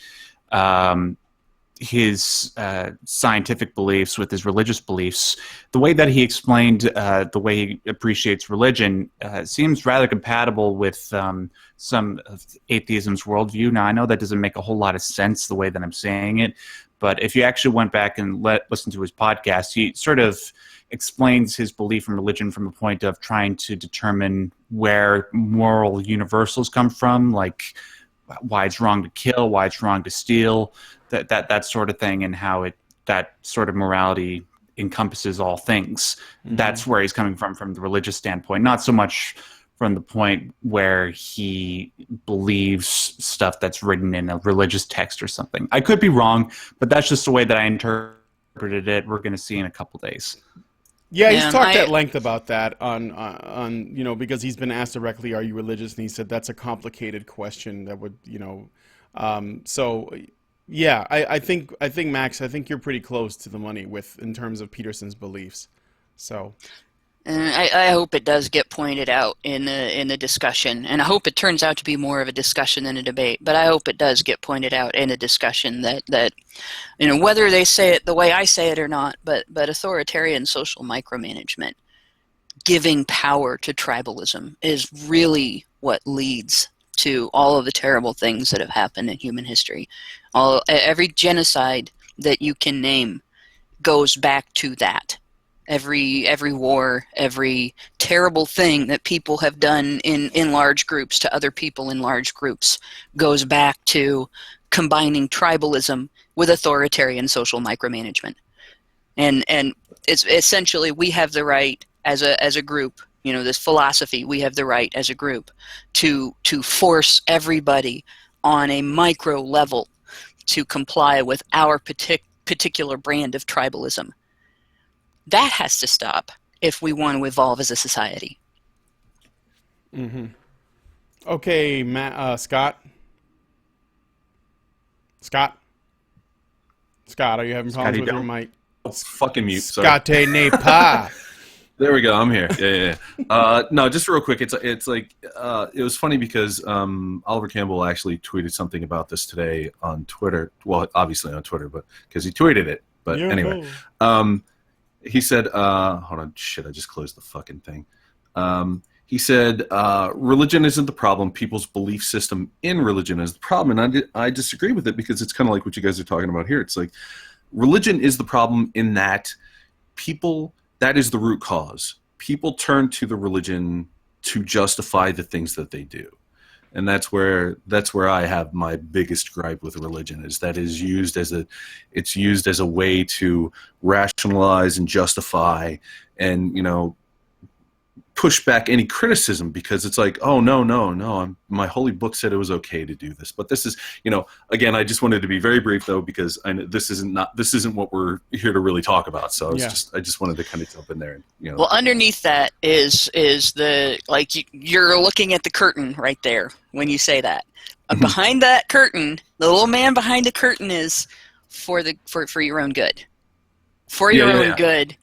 his scientific beliefs with his religious beliefs, the way that he explained the way he appreciates religion seems rather compatible with some of atheism's worldview. Now, I know that doesn't make a whole lot of sense the way that I'm saying it, but if you actually went back and listen to his podcast, he sort of explains his belief in religion from a point of trying to determine where moral universals come from, like why it's wrong to kill, why it's wrong to steal, that sort of thing, and how that sort of morality encompasses all things. Mm-hmm. That's where he's coming from the religious standpoint, not so much from the point where he believes stuff that's written in a religious text or something. I could be wrong, but that's just the way that I interpreted it. We're going to see in a couple days. Yeah, he's talked at length about that on because he's been asked directly, "Are you religious?" And he said that's a complicated question that would So yeah, I think Max, I think you're pretty close to the money in terms of Peterson's beliefs. So. And I hope it does get pointed out in the discussion, and I hope it turns out to be more of a discussion than a debate. But I hope it does get pointed out in a discussion that whether they say it the way I say it or not, but authoritarian social micromanagement, giving power to tribalism, is really what leads to all of the terrible things that have happened in human history. Every genocide that you can name goes back to that. Every war, every terrible thing that people have done in large groups to other people in large groups goes back to combining tribalism with authoritarian social micromanagement. And it's essentially, we have the right as a group, this philosophy, we have the right as a group to force everybody on a micro level to comply with our particular brand of tribalism. That has to stop if we want to evolve as a society. Mm-hmm. Okay, Scott. Scott, are you having problems with your mic? Oh, fucking mute. Scott ne pas. There we go. I'm here. Yeah. No, just real quick. It's like it was funny because Oliver Campbell actually tweeted something about this today on Twitter. Well, obviously on Twitter, but because he tweeted it. But anyway. He said, hold on, shit, I just closed the fucking thing. He said, religion isn't the problem. People's belief system in religion is the problem. And I disagree with it because it's kind of like what you guys are talking about here. It's like religion is the problem in that that is the root cause. People turn to the religion to justify the things that they do. And that's where I have my biggest gripe with religion, is that it's used as a way to rationalize and justify and push back any criticism, because it's like, oh no, my holy book said it was okay to do this. But this is, again, I just wanted to be very brief though, because I know this isn't what we're here to really talk about. So I just wanted to kind of jump in there. And, Well, underneath that is the, like, you're looking at the curtain right there when you say that. Behind that curtain, the little man behind the curtain is for your own good. For your own good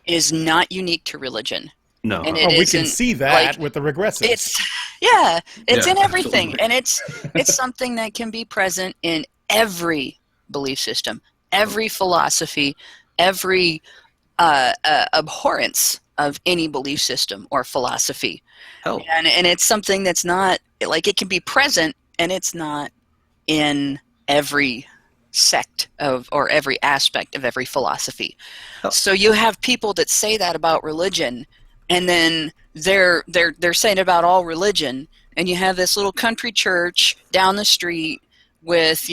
is not unique to religion. No, and we can see that with the regressives. It's in everything, absolutely. And it's something that can be present in every belief system, every philosophy, every abhorrence of any belief system or philosophy. Hell. And it's something that's not, like, it can be present, and it's not in every sect or every aspect of every philosophy. Hell. So you have people that say that about religion, and then they're saying about all religion, and you have this little country church down the street with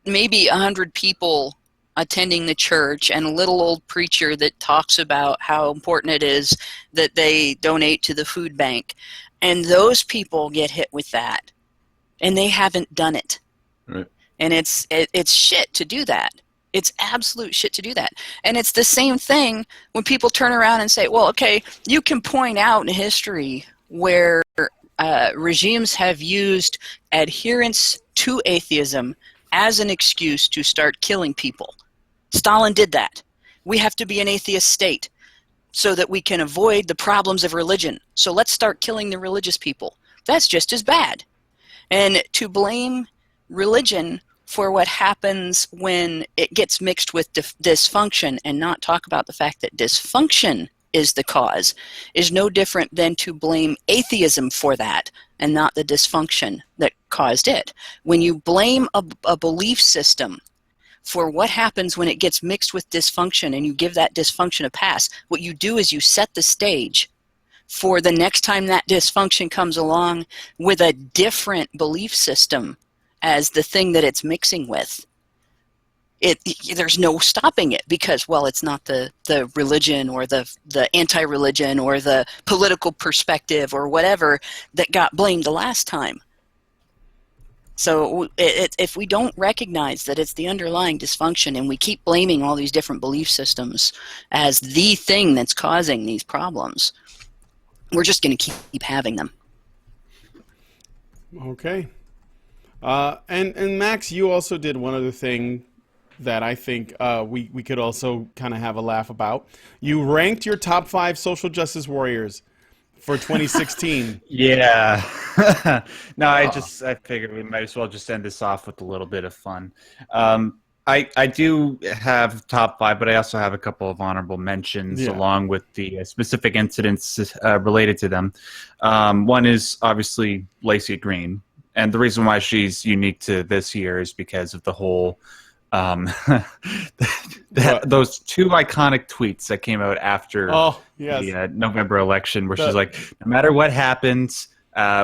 maybe 100 people attending the church and a little old preacher that talks about how important it is that they donate to the food bank. And those people get hit with that. And they haven't done it. Right. And it's shit to do that. It's absolute shit to do that. And it's the same thing when people turn around and say, well, okay, you can point out in history where regimes have used adherence to atheism as an excuse to start killing people. Stalin did that. We have to be an atheist state so that we can avoid the problems of religion. So let's start killing the religious people. That's just as bad. And to blame religion for what happens when it gets mixed with dysfunction and not talk about the fact that dysfunction is the cause is no different than to blame atheism for that and not the dysfunction that caused it. When you blame a belief system for what happens when it gets mixed with dysfunction and you give that dysfunction a pass, what you do is you set the stage for the next time that dysfunction comes along with a different belief system as the thing that it's mixing with. There's no stopping it because, well, it's not the religion or the anti-religion or the political perspective or whatever that got blamed the last time. So if we don't recognize that it's the underlying dysfunction and we keep blaming all these different belief systems as the thing that's causing these problems, we're just going to keep having them. Okay. And Max, you also did one other thing that I think we could also kind of have a laugh about. You ranked your top 5 social justice warriors for 2016. Yeah. No, I figured we might as well just end this off with a little bit of fun. I do have top 5, but I also have a couple of honorable mentions along with the specific incidents related to them. One is obviously Lacey Green. And the reason why she's unique to this year is because of the whole those 2 iconic tweets that came out after the November election, where she's like, no matter what happens,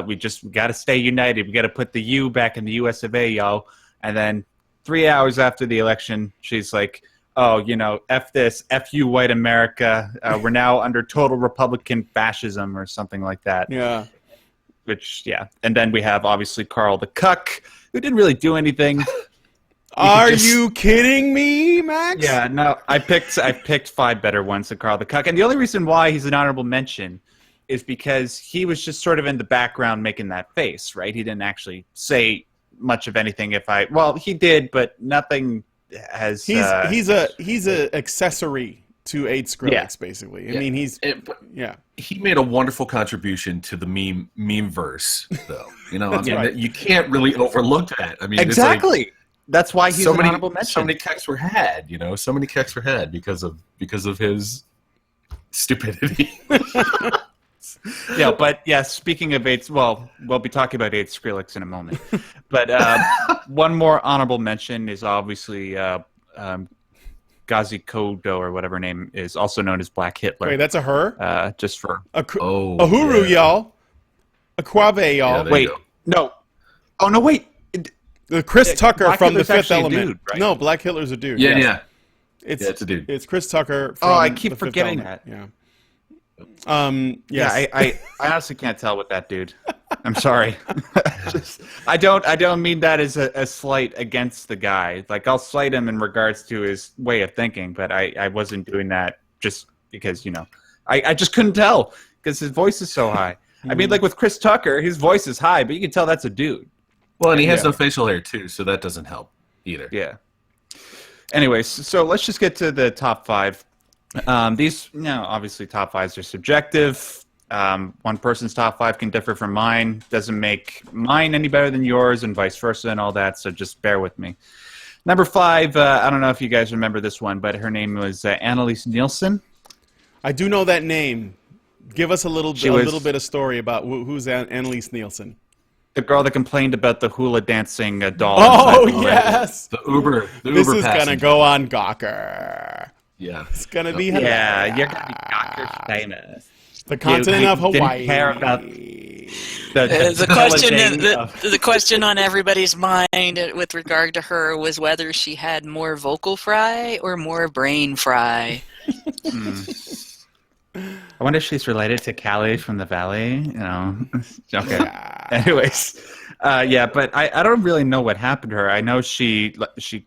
we got to stay united. We got to put the U back in the US of A, yo. And then 3 hours after the election, she's like, oh, F this, F you, white America. We're now under total Republican fascism or something like that. Yeah. And then we have obviously Carl the Cuck, who didn't really do anything. Are you kidding me, Max? Yeah, no, I picked 5 better ones than Carl the Cuck. And the only reason why he's an honorable mention is because he was just sort of in the background making that face, right? He didn't actually say much of anything. He did, but nothing has... He's a accessory to 8 Skrillex, basically. I mean, he made a wonderful contribution to the meme verse, though. You can't really overlook that. I mean, exactly. It's like, that's why he's an honorable mention. So many kecks were had, so many kecks were had because of his stupidity. Speaking of 8, we'll be talking about 8 Skrillex in a moment. But one more honorable mention is obviously Gazi Kodo, or whatever her name is, also known as Black Hitler. Wait, that's a her? Just for... Ahuru, y'all. Aquave, y'all. Yeah, wait, no. Oh, no, wait. Chris Tucker Black from Hitler's The Fifth Element. Dude, right? No, Black Hitler's a dude. Yeah. It's a dude. It's Chris Tucker from I keep The Fifth forgetting Element. that. Yeah. Yes. I honestly can't tell with that dude. I'm sorry. I don't mean that as a slight against the guy. Like, I'll slight him in regards to his way of thinking, but I wasn't doing that just because, I just couldn't tell because his voice is so high. I mean, like with Chris Tucker, his voice is high, but you can tell that's a dude. Well, and he has no facial hair too, so that doesn't help either. Yeah. Anyways, so let's just get to the top 5. These, obviously top 5s are subjective. One person's top 5 can differ from mine. Doesn't make mine any better than yours and vice versa and all that, so just bear with me. Number 5, I don't know if you guys remember this one, but her name was Annalise Nielsen. I do know that name. Give us a little bit of story about who's Annalise Nielsen. The girl that complained about the hula dancing doll. Oh, yes! The Uber This is passenger. going to go on Gawker. Yeah. It's going to be... Yeah, you're going to be Gawker famous. The continent of Hawaii. Didn't care about... The question on everybody's mind with regard to her was whether she had more vocal fry or more brain fry. I wonder if she's related to Callie from the Valley. You know, okay. Anyways, but I don't really know what happened to her. I know she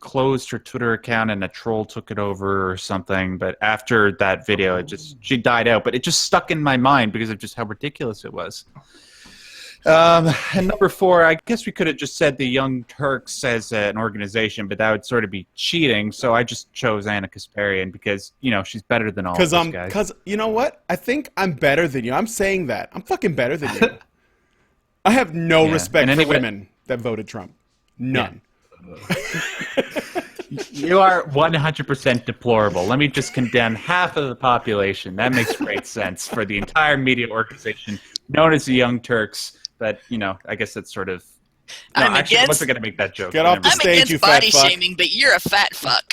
closed her Twitter account and a troll took it over or something. But after that video, she died out. But it just stuck in my mind because of just how ridiculous it was. And number 4, I guess we could have just said the Young Turks as an organization, but that would sort of be cheating. So I just chose Anna Kasparian because, she's better than all of those guys. Because you know what? I think I'm better than you. I'm saying that. I'm fucking better than you. I have no respect for women that voted Trump. None. Yeah. You are 100% deplorable. Let me just condemn half of the population. That makes great sense for the entire media organization known as the Young Turks. But, I guess that's sort of... No, I wasn't going to make that joke. Get off the stage, you fat fuck. I'm against body shaming, but you're a fat fuck.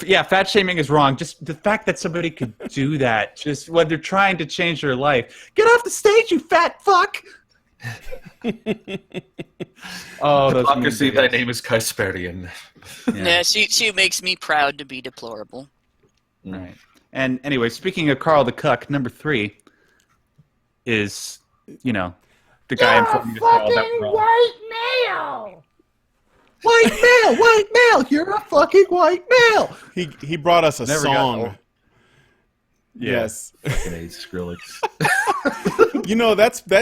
Yeah, fat shaming is wrong. Just the fact that somebody could do that, just when they're trying to change their life. Get off the stage, you fat fuck! Oh, democracy, thy name is Kasparian. Yeah, she makes me proud to be deplorable. Right. And anyway, speaking of Carl the Cuck, number 3 is, the guy informing us all that we're all... white male! White male! You're a fucking white male! He brought us a song. Yes. Fucking Skrillex.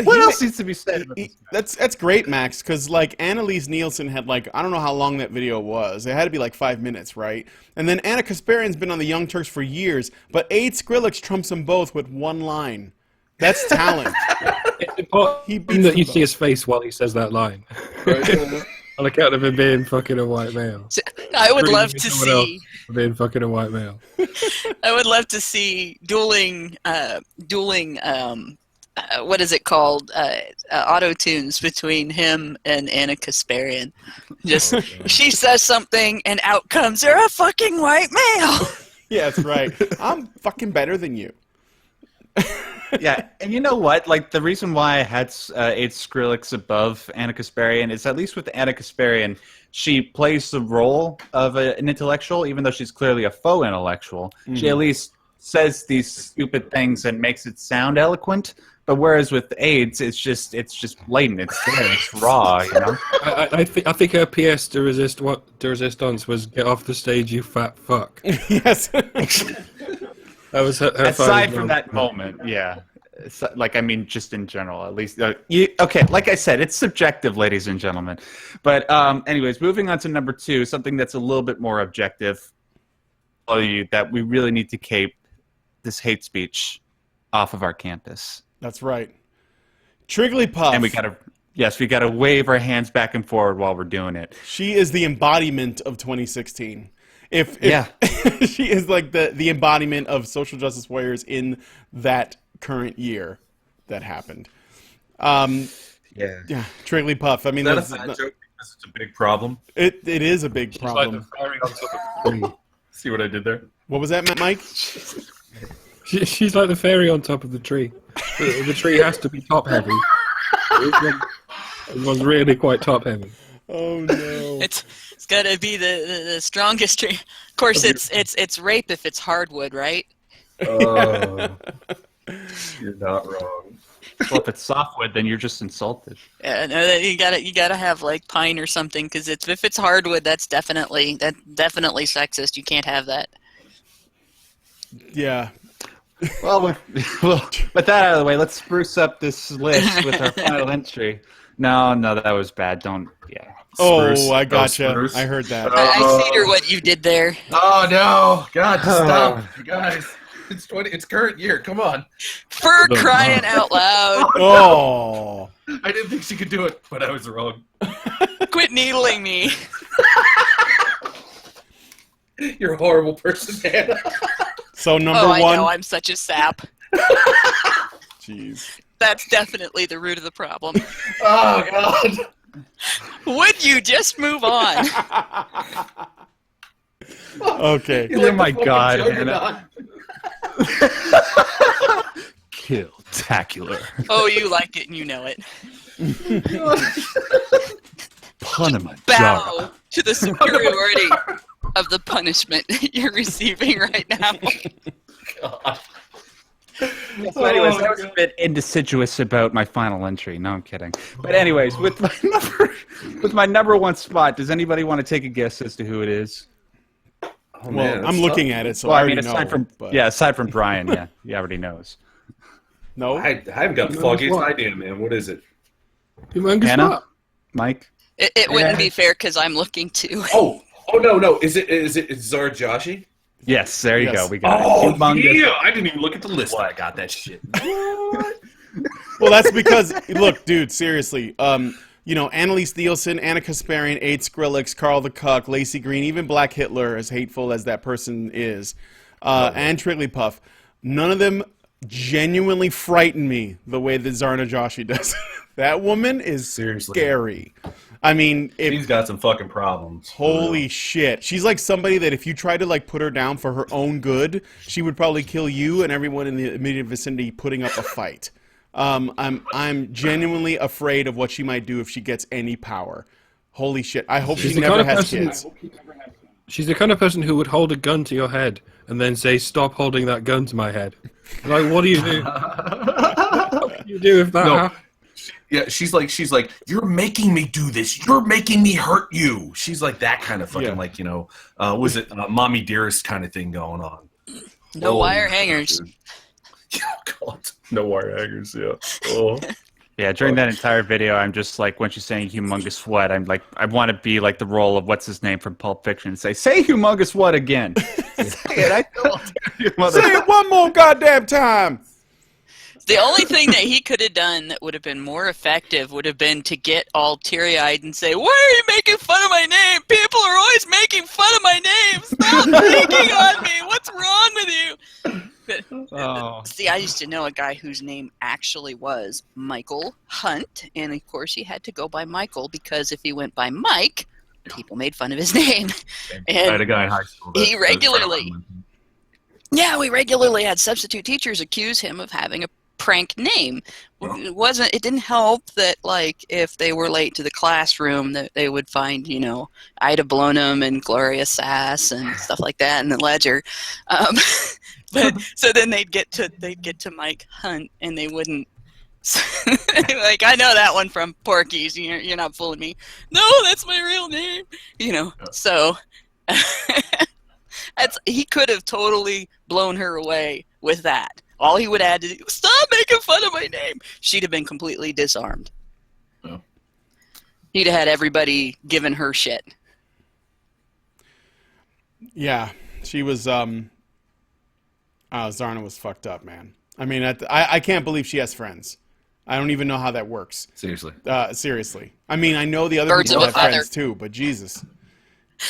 What else needs to be said? That's great, Max, because Annalise Nielsen had I don't know how long that video was. It had to be 5 minutes, right? And then Anna Kasparian's been on the Young Turks for years, but Aid Skrillex trumps them both with one line. That's talent. It's important that you see his face while he says that line. Right? On account of him being fucking a white male. I would love to see being fucking a white male. I would love to see dueling. What is it called? Auto tunes between him and Anna Kasparian. Just she says something and out comes "You're a fucking white male." Yeah, that's right. I'm fucking better than you. Yeah, and you know what? The reason why I had Aid Skrillex above Anna Kasparian is at least with Anna Kasparian, she plays the role of an intellectual, even though she's clearly a faux intellectual. Mm-hmm. She at least says these stupid things and makes it sound eloquent. But whereas with AIDS, it's just blatant. It's there. It's raw. I think her pièce de resistance was "Get off the stage, you fat fuck." Yes. That was her aside from that moment, yeah. Just in general, at least. Okay, like I said, it's subjective, ladies and gentlemen. But anyways, moving on to number 2, something that's a little bit more objective. I'll tell you that we really need to keep this hate speech off of our campus. That's right. Trigglypuff. And we gotta wave our hands back and forward while we're doing it. She is the embodiment of 2016. If she is the embodiment of social justice warriors in that current year that happened. Yeah, Trigglypuff. I mean, is that a fat joke because it's a big problem? It is a big problem. See what I did there? What was that, Mike? She's like the fairy on top of the tree. The tree has to be top heavy. It was really quite top heavy. Oh no! It's got to be the strongest tree. Of course, it's rape if it's hardwood, right? Oh, you're not wrong. Well, if it's softwood, then you're just insulted. Yeah, no, you gotta have pine or something, because if it's hardwood, that's definitely sexist. You can't have that. Yeah. Well, with that out of the way, let's spruce up this list with our final entry. No, that was bad. Don't. Yeah. Oh, I gotcha. I heard that. I see what you did there. Oh no! God, stop, guys! It's current year. Come on. For crying out loud! Oh. I didn't think she could do it, but I was wrong. Quit needling me. You're a horrible person, Hannah. So number 1. I know. I'm such a sap. Jeez. That's definitely the root of the problem. Oh God. Would you just move on? Okay. Oh my God, Hannah. Killed. spectacular. Oh, you like it and you know it. Bow to the superiority of the punishment you're receiving right now. God. So anyways, I was a bit indeciduous about my final entry. No, I'm kidding. But anyways, with my number one spot, does anybody want to take a guess as to who it is? Oh, Well, man, I'm that's looking tough. at it, so Well, I I already mean, aside know. from but- aside from Brian, yeah, he already knows. No? I haven't got the Humongous foggiest what? idea, man. What is it? Humongous Hannah? what? Mike? It wouldn't be fair because I'm looking too. Oh no. Is it Zara Joshi? Yes, there you Yes. go. We got Oh it. Humongous. yeah! I didn't even look at the list. I got that shit. Well, that's because, look, dude, seriously. Annalise Nielsen, Anna Kasparian, Aid Skrillex, Carl the Cuck, Lacey Green, even Black Hitler, as hateful as that person is, and Trigglypuff. None of them genuinely frighten me the way that Zarna Joshi does. That woman is Seriously. scary. I mean, She's got some fucking problems. holy shit. She's like somebody that if you tried to like put her down for her own good, she would probably kill you and everyone in the immediate vicinity putting up a fight. I'm genuinely afraid of what she might do if she gets any power. Holy shit. I hope She's she the never kind of has person- kids. She's the kind of person who would hold a gun to your head and then say, "Stop holding that gun to my head." Like, what do you do? What do you do if that No. happens? Yeah, she's like, you're making me do this. You're making me hurt you. She's like that kind of fucking was it mommy dearest kind of thing going on. No Oh, wire hangers. dude. Oh, God. No wire hangers, yeah. Oh. Yeah, during that entire video, I'm just like, when she's saying humongous what, I'm like, I want to be like the role of what's his name from Pulp Fiction and say humongous what again? Say it, I told you, mother. Say it one more goddamn time. The only thing that he could have done that would have been more effective would have been to get all teary-eyed and say, "Why are you making fun of my name? People are always making fun of my name. Stop picking on me. What's wrong with you?" Oh. See, I used to know a guy whose name actually was Michael Hunt, and of course he had to go by Michael because if he went by Mike, people made fun of his name. I had a And guy in high school. he regularly- we regularly had substitute teachers accuse him of having a prank name. It didn't help that, like, if they were late to the classroom, that they would find, Ida Blonum and Gloria Sass and stuff like that in the ledger. But so then they'd get to Mike Hunt and they wouldn't. Like, I know that one from Porky's. You're not fooling me. No, that's my real name. So he could have totally blown her away with that. All he would add to stop making fun of my name. She'd have been completely disarmed. Oh. He'd have had everybody giving her shit. Yeah, she was, Zarna was fucked up, man. I mean, I can't believe she has friends. I don't even know how that works. Seriously. Seriously. I mean, I know the other Birds people of have a feather. friends too, but Jesus.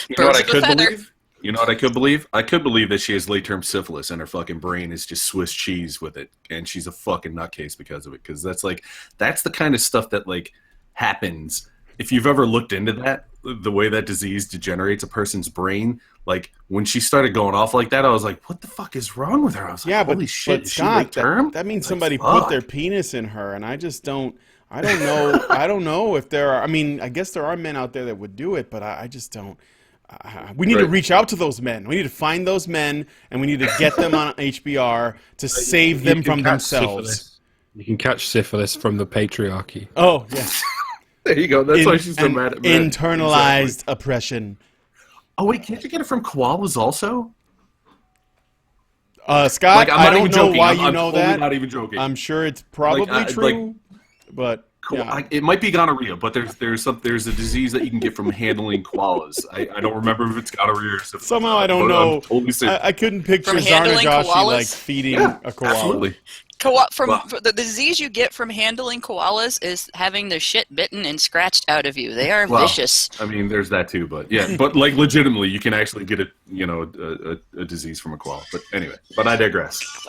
You know what I Birds of a could feather. believe? You know what I could believe? I could believe that she has late-term syphilis and her fucking brain is just Swiss cheese with it, and she's a fucking nutcase because of it. Because that's the kind of stuff that like happens. If you've ever looked into that, the way that disease degenerates a person's brain, like when she started going off like that, I was like, "What the fuck is wrong with her?" I was like, Yeah, "Holy but shit, is she Scott, late-term?" that means Like, somebody fuck. put their penis in her, and I don't know. I don't know if there are. I mean, I guess there are men out there that would do it, but I just don't. We need to Right. reach out to those men. We need to find those men, and we need to get them on HBR to save them You can from catch themselves. syphilis. You can catch syphilis from the patriarchy. Oh, yeah. There you go. That's why she's so An mad at men. internalized Exactly. oppression. Oh wait, can't you get it from koalas also? Scott, Like, I'm I not don't even know joking. why I'm you know totally that. Not even joking. I'm sure it's probably true, but yeah. It might be gonorrhea, but there's a disease that you can get from handling koalas. I don't remember if it's gonorrhea or syphilis. Somehow I don't but know. I'm totally serious. I couldn't picture From Zarna handling Joshi koalas? like feeding a koala. Absolutely. For the disease you get from handling koalas is having the shit bitten and scratched out of you. They are Well, vicious. I mean, there's that too, but yeah, but like legitimately, you can actually get a disease from a koala. But anyway, I digress.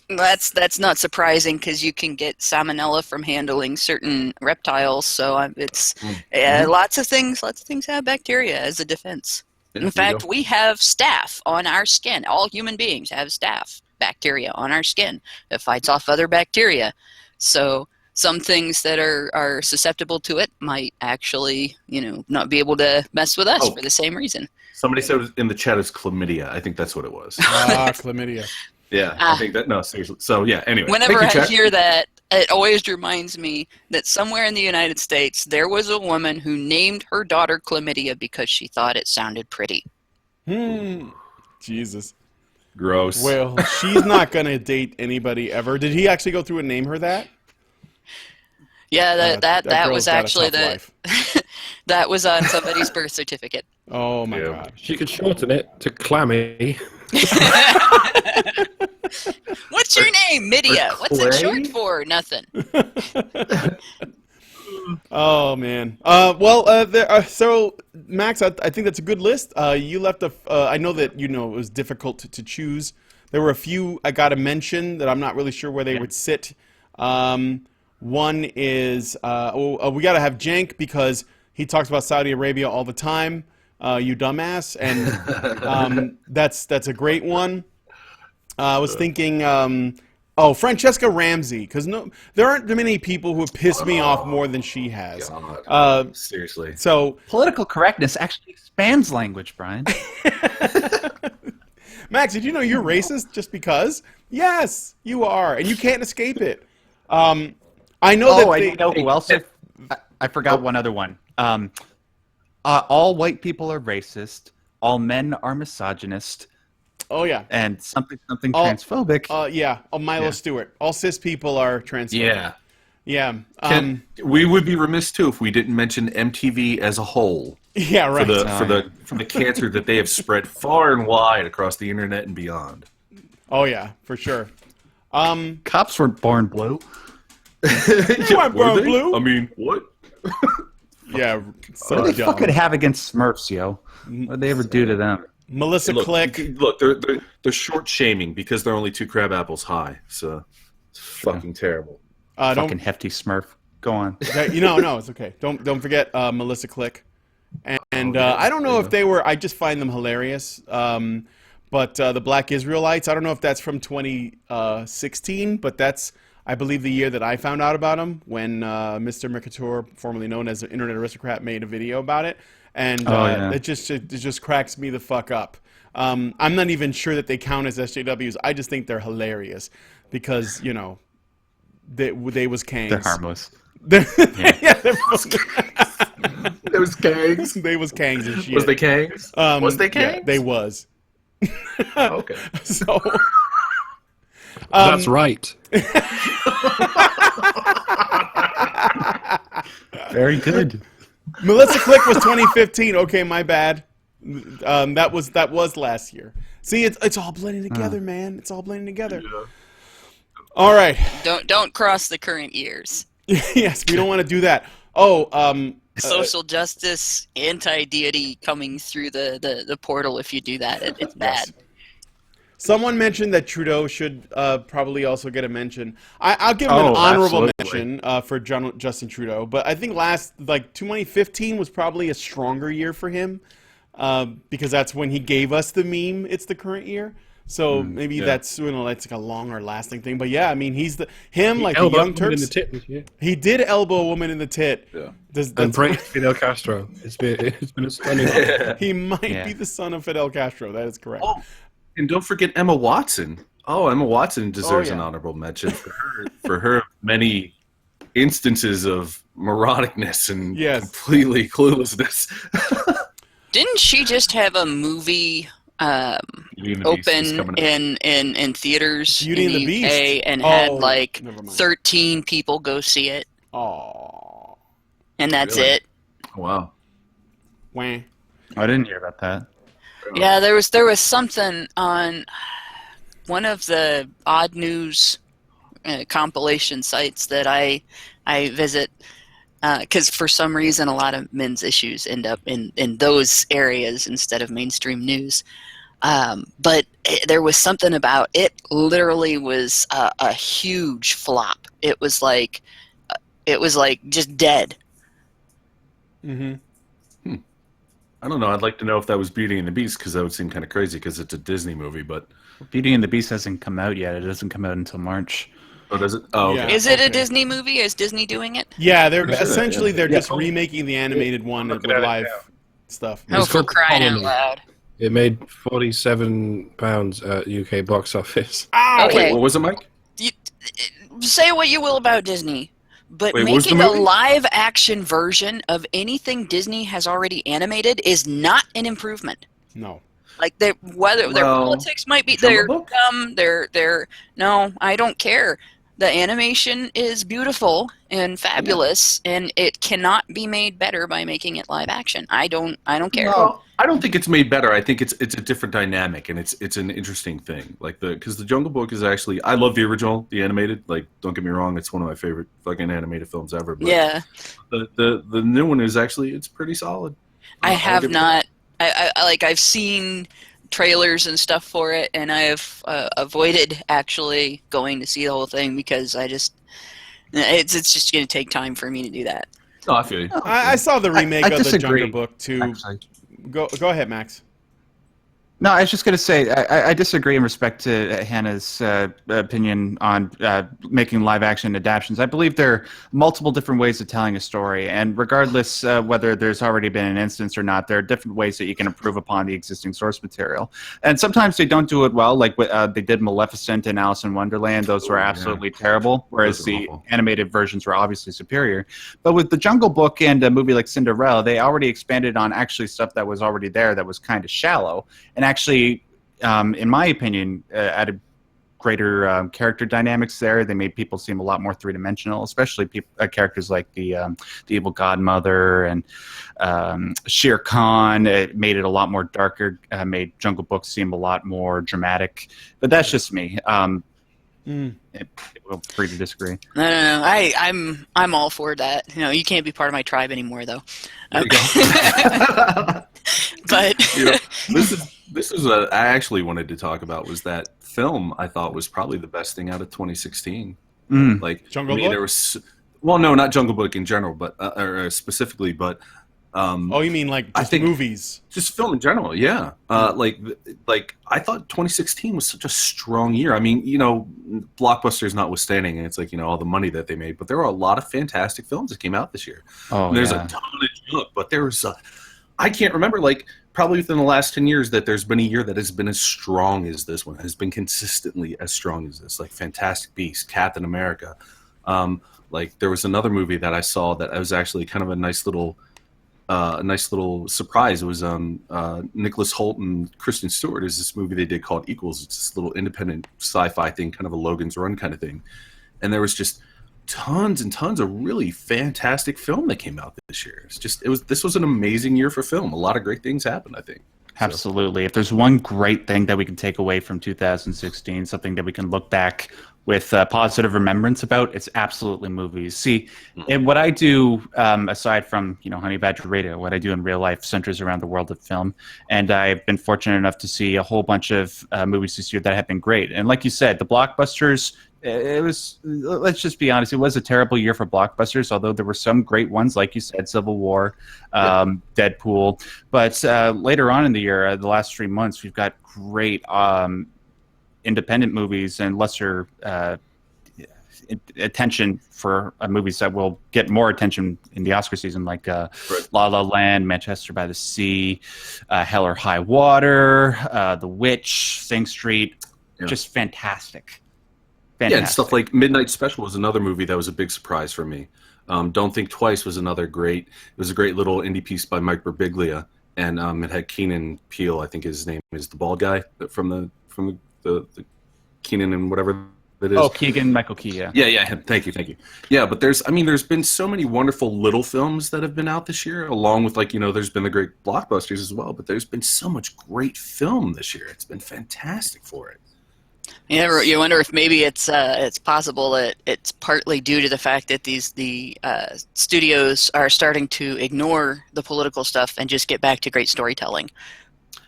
That's not surprising because you can get salmonella from handling certain reptiles. So it's lots of things have bacteria as a defense. Yeah, In there you fact, go. we have staph on our skin. All human beings have staph bacteria on our skin. It fights off other bacteria. So some things that are susceptible to it might actually, not be able to mess with us for the same reason. Somebody said in the chat is chlamydia. I think that's what it was. Chlamydia. Yeah, I think that. No, seriously. So yeah. Anyway, whenever I hear that, it always reminds me that somewhere in the United States there was a woman who named her daughter Chlamydia because she thought it sounded pretty. Jesus. Gross. Well, she's not gonna date anybody ever. Did he actually go through and name her that? Yeah, that was actually that was on somebody's birth certificate. Oh my God. She could shorten it to Clammy. What's your name? Midia. What's it short for? Nothing. Oh man. So Max, I think that's a good list. You left I know that it was difficult to choose. There were a few I got to mention that I'm not really sure where they would sit. One is we got to have Jank because he talks about Saudi Arabia all the time. You dumbass, and that's a great one. I was thinking, Francesca Ramsey, because there aren't many people who have pissed me off more than she has. God. Seriously. So political correctness actually expands language, Brian. Max, did you know you're racist just because? Yes, you are, and you can't escape it. I know that. I know who else. I forgot one other one. All white people are racist. All men are misogynist. Oh yeah. And something transphobic. Milo Stewart. All cis people are transphobic. Yeah. Yeah. We would be remiss too if we didn't mention MTV as a whole. Yeah, right. For the cancer that they have spread far and wide across the internet and beyond. Oh yeah, for sure. Cops weren't born blue. You weren't born blue. I mean, what? Yeah. So What do they dumb. fucking have against Smurfs, yo? What did they ever do to them? Melissa Click. Look, they're short shaming because they're only 2 crab apples high. So it's fucking terrible. Fucking hefty Smurf. Go on. No, it's okay. Don't forget Melissa Click. And I don't know if they were. I just find them hilarious. But the Black Israelites. I don't know if that's from 2016, but that's, I believe, the year that I found out about them when Mr. Mercator, formerly known as the Internet Aristocrat, made a video about it. And it just cracks me the fuck up. I'm not even sure that they count as SJWs. I just think they're hilarious because, they was Kangs. They're harmless. There was Kangs. They was Kangs and shit. Was they Kangs? Was they Kangs? Yeah, they was. Okay. So... That's right. Very good. Melissa Click was 2015. Okay, my bad. That was last year. See, it's all blending together, man. It's all blending together. Yeah. All right. Don't cross the current years. Yes, we don't want to do that. Social justice, anti-deity coming through the portal. If you do that, it's bad. Yes. Someone mentioned that Trudeau should probably also get a mention. I'll give him an honorable mention for Justin Trudeau, but I think 2015 was probably a stronger year for him because that's when he gave us the meme. It's the current year, so maybe that's like a longer lasting thing. But yeah, I mean, the Young Turks. In the tit, he did elbow a woman in the tit. Yeah. And praise Fidel Castro. It's been a stunning. He might be the son of Fidel Castro. That is correct. Oh. And don't forget Emma Watson. Oh, Emma Watson deserves an honorable mention for her many instances of neuroticness and completely cluelessness. Didn't she just have a movie open in theaters Beauty in the Beast. UK and had 13 people go see it? Oh, and that's it. Wow. Wah. I didn't hear about that. Yeah, there was something on one of the odd news compilation sites that I visit because for some reason a lot of men's issues end up in those areas instead of mainstream news. But there was something about it. Literally was a huge flop. It was like just dead. Mm-hmm. I don't know. I'd like to know if that was Beauty and the Beast, because that would seem kind of crazy because it's a Disney movie. But Beauty and the Beast hasn't come out yet. It doesn't come out until March. oh, does it? Oh, okay. Yeah. Is it a Okay. Disney movie? Is Disney doing it? Yeah, they're Sure, essentially yeah. they're Yeah. just remaking the animated one looking with at it live now. stuff. Oh, for called crying out Colony. loud. It made £47 at UK box office. Ow! Okay. Wait, what was it, Mike? You, say what you will about Disney, but Wait, what was the making a movie? live action version of anything Disney has already animated is not an improvement. No. Like whether their Well, politics might be Jungle they're Book? dumb, they're no, I don't care. The animation is beautiful and fabulous, and it cannot be made better by making it live action. I don't care. Well, I don't think it's made better. I think it's a different dynamic, and it's an interesting thing. Like because the Jungle Book is actually, I love the original, the animated. Like, don't get me wrong, it's one of my favorite fucking animated films ever. But Yeah, the new one is actually, it's pretty solid. I I'll have give it not. I've seen trailers and stuff for it, and I have avoided actually going to see the whole thing because it's just going to take time for me to do that. No, I feel you. I saw the remake I of the disagree, Jungle Book too. Actually. Go ahead, Max. No, I was just going to say I disagree in respect to Hannah's opinion on making live-action adaptations. I believe there are multiple different ways of telling a story, and regardless whether there's already been an instance or not, there are different ways that you can improve upon the existing source material. And sometimes they don't do it well, like they did Maleficent and Alice in Wonderland. Those were yeah. absolutely terrible, whereas Those are the awful. animated versions were obviously superior. But with the Jungle Book and a movie like Cinderella, they already expanded on actually stuff that was already there that was kind of shallow, and actually, in my opinion, added greater character dynamics there. They made people seem a lot more three-dimensional, especially characters like the evil godmother and Shere Khan. It made it a lot more darker, made Jungle Book seem a lot more dramatic. But that's just me. Feel free to disagree. No. I'm all for that. You can't be part of my tribe anymore, though. There you go. But You know, this is what I actually wanted to talk about, was that film. I thought was probably the best thing out of 2016. Like, Jungle I mean, Book? there was, well, no, not Jungle Book in general, but or specifically, but Oh, you mean like I just think- movies? just film in general. Yeah, like I thought 2016 was such a strong year. I mean, blockbusters notwithstanding, and it's like, all the money that they made, but there were a lot of fantastic films that came out this year. Oh, And there's yeah. a ton of junk, but there was I can't remember, like, probably within the last 10 years that there's been a year that has been as strong as this one, has been consistently as strong as this, like Fantastic Beasts, Captain America. Like, there was another movie that I saw that was actually kind of a nice little surprise. It was Nicholas Hoult and Kristen Stewart. Is this movie they did called Equals. It's this little independent sci-fi thing, kind of a Logan's Run kind of thing. And there was just tons and tons of really fantastic film that came out this year. This was an amazing year for film. A lot of great things happened, I think. Absolutely. If there's one great thing that we can take away from 2016, something that we can look back with positive remembrance about, it's absolutely movies. See, and what I do, aside from Honey Badger Radio, what I do in real life centers around the world of film. And I've been fortunate enough to see a whole bunch of movies this year that have been great. And like you said, the blockbusters, it was, let's just be honest, it was a terrible year for blockbusters, although there were some great ones, like you said, Civil War, Deadpool. But later on in the year, the last 3 months, we've got great independent movies and lesser attention for movies that will get more attention in the Oscar season, like La La Land, Manchester by the Sea, Hell or High Water, The Witch, Sing Street. Just fantastic. Yeah, and stuff like Midnight Special was another movie that was a big surprise for me. Don't Think Twice was another great. It was a great little indie piece by Mike Birbiglia, and it had Keenan Peele. I think his name is the bald guy from the Keenan and whatever it is. Oh, Keegan-Michael Key. Yeah, him. Thank you. Yeah, but there's been so many wonderful little films that have been out this year, along with there's been the great blockbusters as well. But there's been so much great film this year. It's been fantastic for it. Yeah, you wonder if maybe it's possible that it's partly due to the fact that the studios are starting to ignore the political stuff and just get back to great storytelling.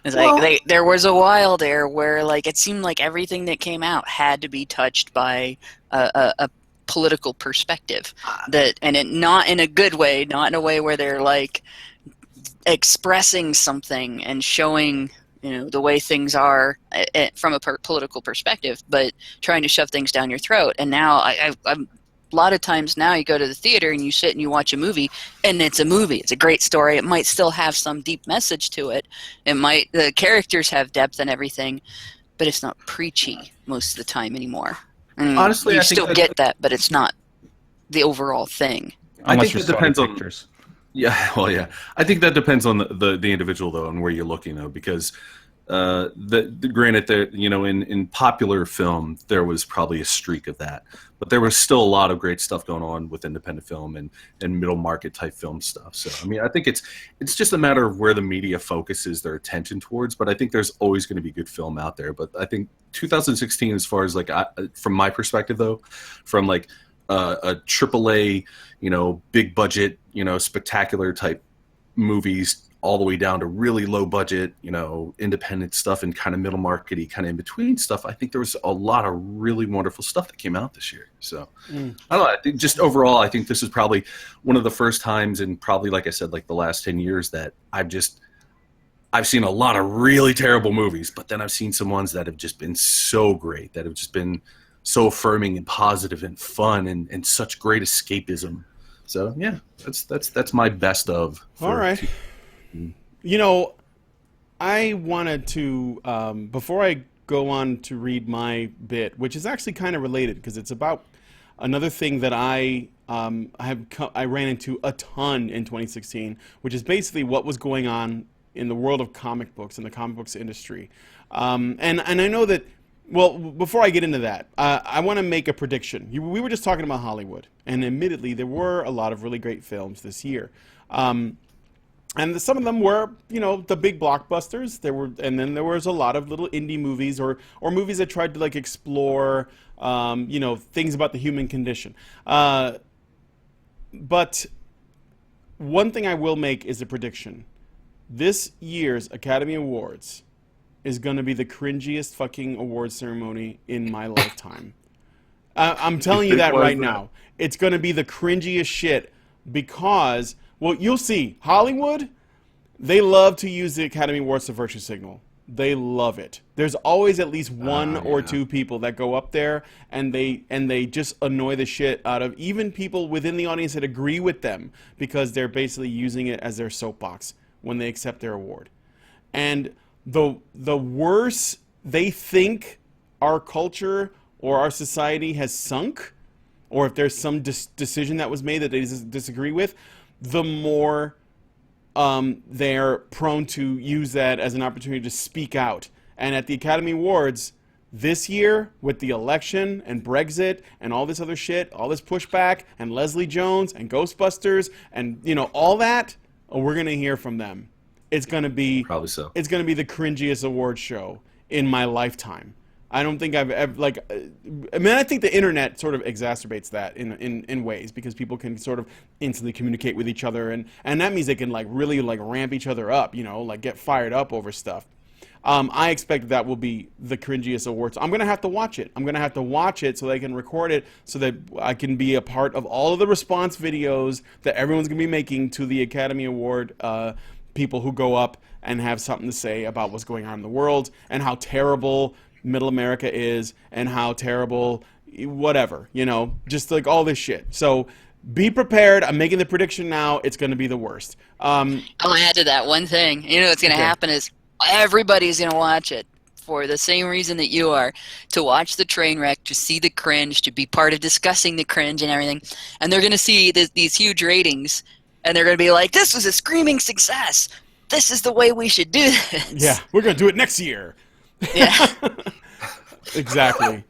It's like there was a while there where it seemed like everything that came out had to be touched by a political perspective, not in a good way, not in a way where they're expressing something and showing, the way things are from a political perspective, but trying to shove things down your throat. And now I'm a lot of times now you go to the theater and you sit and you watch a movie, and it's a movie. It's a great story. It might still have some deep message to it. The characters have depth and everything, but it's not preachy most of the time anymore. Honestly, you I think still get that, but it's not the overall thing. I think that depends on pictures. Yeah, well, yeah. I think that depends on the individual, though, and where you're looking, though, because granted, in popular film, there was probably a streak of that, but there was still a lot of great stuff going on with independent film and middle market type film stuff. So, I mean, I think it's just a matter of where the media focuses their attention towards, but I think there's always going to be good film out there. But I think 2016, as far as from my perspective, though, from like a AAA, big budget, spectacular type movies, all the way down to really low budget, independent stuff and kind of middle markety, kind of in between stuff. I think there was a lot of really wonderful stuff that came out this year. So I don't know. I think just overall, I think this is probably one of the first times in probably, like I said, like the last 10 years that I've seen a lot of really terrible movies, but then I've seen some ones that have just been so great, that have just been so affirming and positive and fun and such great escapism. So yeah, that's my best of. All right. I wanted to, before I go on to read my bit, which is actually kind of related because it's about another thing that I ran into a ton in 2016, which is basically what was going on in the world of comic books and the comic books industry. And I know that, well, before I get into that, I want to make a prediction. We were just talking about Hollywood, and admittedly, there were a lot of really great films this year. And some of them were, the big blockbusters. And then there was a lot of little indie movies or movies that tried to like explore, things about the human condition. But one thing I will make is a prediction. This year's Academy Awards is going to be the cringiest fucking awards ceremony in my lifetime. I'm telling you that right now. It's going to be the cringiest shit because, well, you'll see. Hollywood, they love to use the Academy Awards to virtue signal. They love it. There's always at least one or two people that go up there and they just annoy the shit out of even people within the audience that agree with them because they're basically using it as their soapbox when they accept their award. And the worse they think our culture or our society has sunk, or if there's some decision that was made that they disagree with, the more they're prone to use that as an opportunity to speak out. And at the Academy Awards this year, with the election and Brexit and all this other shit, all this pushback and Leslie Jones and Ghostbusters and all that, we're gonna hear from them. It's gonna be probably so. It's gonna be the cringiest award show in my lifetime. I don't think I've ever I think the internet sort of exacerbates that in ways because people can sort of instantly communicate with each other and that means they can really ramp each other up, get fired up over stuff. I expect that will be the cringiest awards. I'm gonna have to watch it. I'm gonna have to watch it so they can record it so that I can be a part of all of the response videos that everyone's gonna be making to the Academy Award people who go up and have something to say about what's going on in the world and how terrible middle America is and how terrible whatever, just like all this shit. So be prepared. I'm making the prediction now. It's going to be the worst. I'll add to that one thing. What's going to happen is everybody's going to watch it for the same reason that you are, to watch the train wreck, to see the cringe, to be part of discussing the cringe and everything. And they're going to see these huge ratings and they're going to be like, this was a screaming success. This is the way we should do this. Yeah, we're going to do it next year. Yeah. Exactly.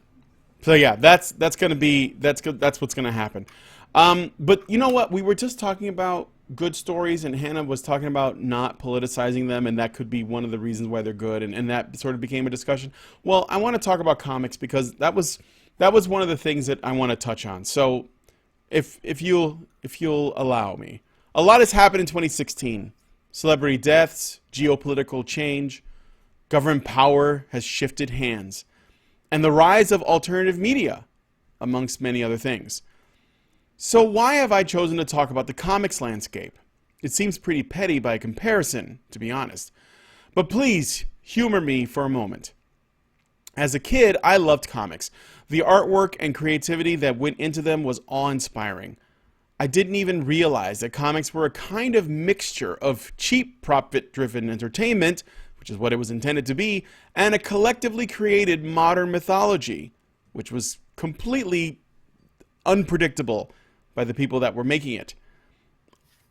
So yeah, that's what's going to happen. But you know what? We were just talking about good stories, and Hannah was talking about not politicizing them, and that could be one of the reasons why they're good, and that sort of became a discussion. Well, I want to talk about comics because that was one of the things that I want to touch on. So if you'll allow me. A lot has happened in 2016. Celebrity deaths, geopolitical change, government power has shifted hands, and the rise of alternative media, amongst many other things. So why have I chosen to talk about the comics landscape? It seems pretty petty by comparison, to be honest. But please, humor me for a moment. As a kid, I loved comics. The artwork and creativity that went into them was awe-inspiring. I didn't even realize that comics were a kind of mixture of cheap, profit-driven entertainment, which is what it was intended to be, and a collectively created modern mythology, which was completely unpredictable by the people that were making it.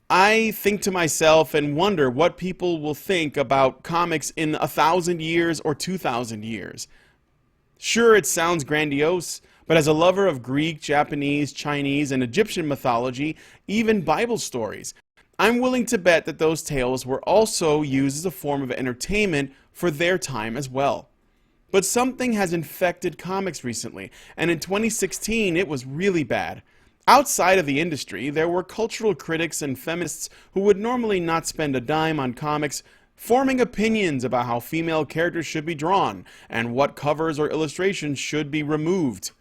I think to myself and wonder what people will think about comics in 1,000 years or 2,000 years. Sure, it sounds grandiose, but as a lover of Greek, Japanese, Chinese, and Egyptian mythology, even Bible stories, I'm willing to bet that those tales were also used as a form of entertainment for their time as well. But something has infected comics recently, and in 2016 it was really bad. Outside of the industry, there were cultural critics and feminists who would normally not spend a dime on comics, forming opinions about how female characters should be drawn and what covers or illustrations should be removed.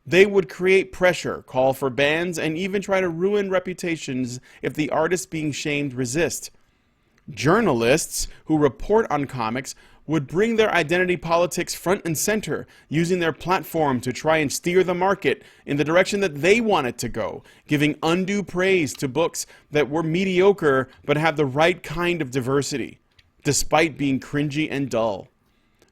They would create pressure, call for bans, and even try to ruin reputations if the artists being shamed resist. Journalists who report on comics would bring their identity politics front and center, using their platform to try and steer the market in the direction that they want it to go, giving undue praise to books that were mediocre but have the right kind of diversity, despite being cringy and dull.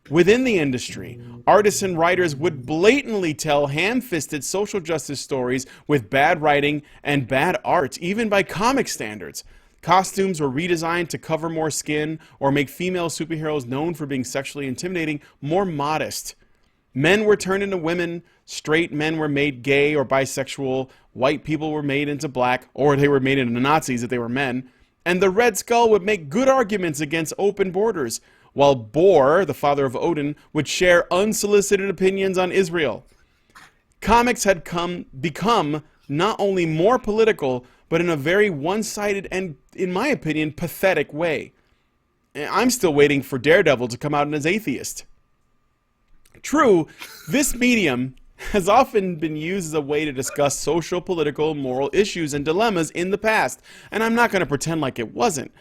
Within the industry, artists and writers would blatantly tell ham-fisted social justice stories with bad writing and bad art, even by comic standards. Costumes were redesigned to cover more skin or make female superheroes known for being sexually intimidating more modest. Men were turned into women, straight men were made gay or bisexual, white people were made into black, or they were made into Nazis if they were men, and the Red Skull would make good arguments against open borders, while Bor, the father of Odin, would share unsolicited opinions on Israel. Comics had become not only more political, but in a very one-sided and, in my opinion, pathetic way. I'm still waiting for Daredevil to come out as atheist. True, this medium has often been used as a way to discuss social, political, moral issues and dilemmas in the past, and I'm not going to pretend like it wasn't.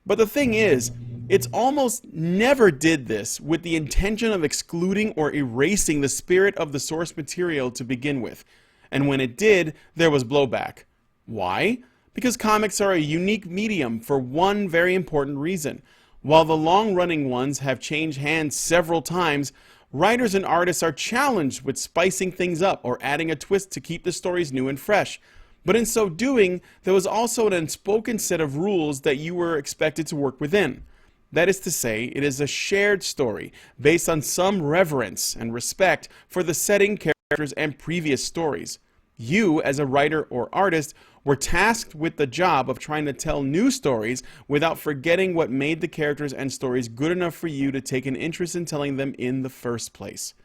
But the thing is, it's almost never did this with the intention of excluding or erasing the spirit of the source material to begin with. And when it did, there was blowback. Why? Because comics are a unique medium for one very important reason. While the long-running ones have changed hands several times, writers and artists are challenged with spicing things up or adding a twist to keep the stories new and fresh. But in so doing, there was also an unspoken set of rules that you were expected to work within. That is to say, it is a shared story based on some reverence and respect for the setting, characters, and previous stories. You, as a writer or artist, were tasked with the job of trying to tell new stories without forgetting what made the characters and stories good enough for you to take an interest in telling them in the first place.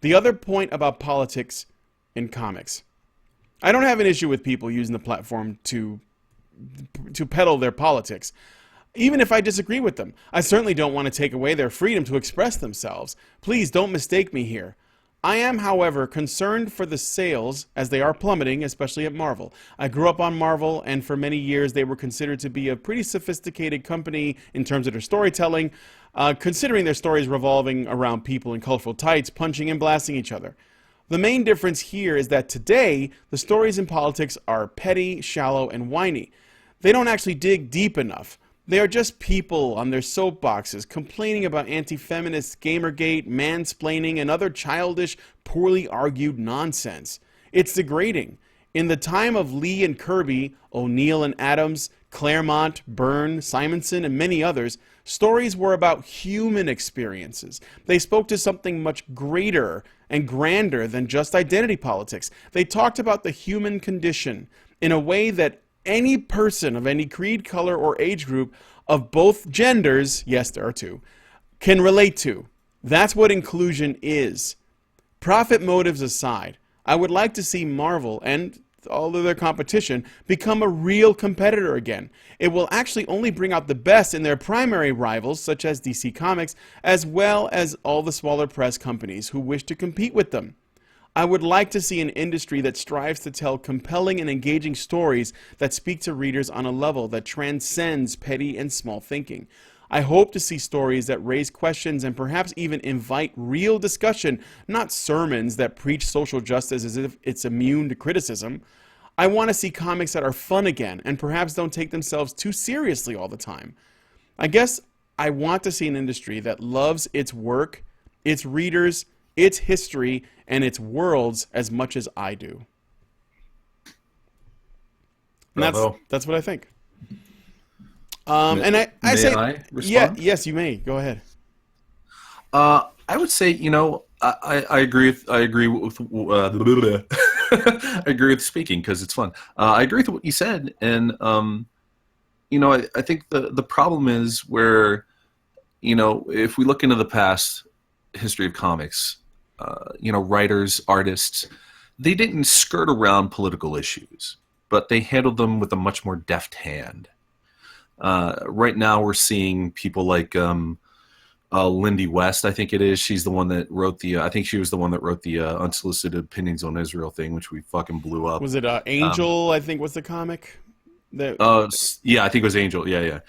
The other point about politics in comics. I don't have an issue with people using the platform to peddle their politics, even if I disagree with them. I certainly don't want to take away their freedom to express themselves. Please don't mistake me here. I am, however, concerned for the sales as they are plummeting, especially at Marvel. I grew up on Marvel, and for many years they were considered to be a pretty sophisticated company in terms of their storytelling, considering their stories revolving around people in colorful tights punching and blasting each other. The main difference here is that today, the stories in politics are petty, shallow, and whiny. They don't actually dig deep enough. They are just people on their soapboxes complaining about anti-feminist, Gamergate, mansplaining, and other childish, poorly argued nonsense. It's degrading. In the time of Lee and Kirby, O'Neill and Adams, Claremont, Byrne, Simonson, and many others, stories were about human experiences. They spoke to something much greater and grander than just identity politics. They talked about the human condition in a way that any person of any creed, color, or age group of both genders, yes, there are two, can relate to. That's what inclusion is. Profit motives aside, I would like to see Marvel and all of their competition become a real competitor again. It will actually only bring out the best in their primary rivals, such as DC Comics, as well as all the smaller press companies who wish to compete with them. I would like to see an industry that strives to tell compelling and engaging stories that speak to readers on a level that transcends petty and small thinking. I hope to see stories that raise questions and perhaps even invite real discussion, not sermons that preach social justice as if it's immune to criticism. I want to see comics that are fun again and perhaps don't take themselves too seriously all the time. I guess I want to see an industry that loves its work, its readers, its history, and its worlds as much as I do. And that's what I think. And I say, I respond? yes, you may. Go ahead. I would say, I agree. I agree with. I agree with speaking because it's fun. I agree with what you said, and I think the problem is where, if we look into the past history of comics, writers, artists, they didn't skirt around political issues, but they handled them with a much more deft hand. Right now, we're seeing people like Lindy West, I think it is. She's the one that wrote I think she was the one that wrote the Unsolicited Opinions on Israel thing, which we fucking blew up. Was it Angel, I think was the comic? Yeah, I think it was Angel. Yeah.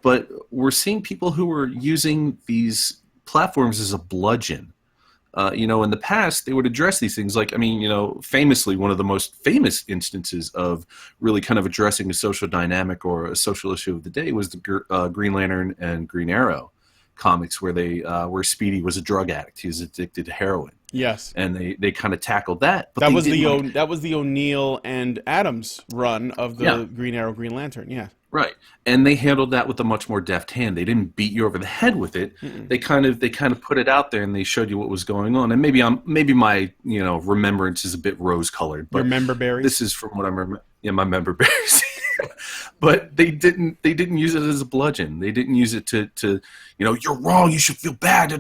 But we're seeing people who are using these platforms as a bludgeon. In the past, they would address these things famously, one of the most famous instances of really kind of addressing a social dynamic or a social issue of the day was the Green Lantern and Green Arrow comics, where Speedy was a drug addict. He was addicted to heroin. Yes. And they kind of tackled that. But that was the O'Neill and Adams run of the Green Arrow, Green Lantern. Yeah. Right, and they handled that with a much more deft hand. They didn't beat you over the head with it. Mm-mm. They kind of put it out there, and they showed you what was going on. And maybe my remembrance is a bit rose colored. But your member berries. This is from what I remember. Yeah, my member berries. But they didn't use it as a bludgeon. They didn't use it to you're wrong. You should feel bad.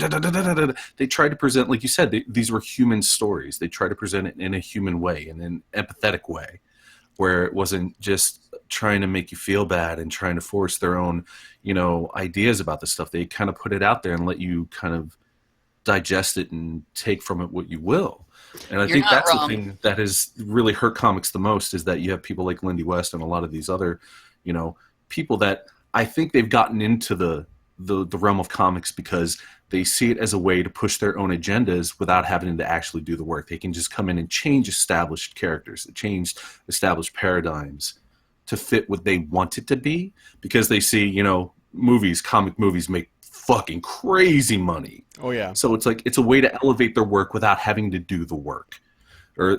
They tried to present, like you said, these were human stories. They tried to present it in a human way, in an empathetic way, where it wasn't just trying to make you feel bad and trying to force their own, ideas about this stuff. They kind of put it out there and let you kind of digest it and take from it what you will. And I think that's the thing that has really hurt comics the most, is that you have people like Lindy West and a lot of these other, people that I think they've gotten into the realm of comics because they see it as a way to push their own agendas without having to actually do the work. They can just come in and change established characters, change established paradigms to fit what they want it to be, because they see, comic movies make fucking crazy money. Oh yeah. So it's a way to elevate their work without having to do the work, or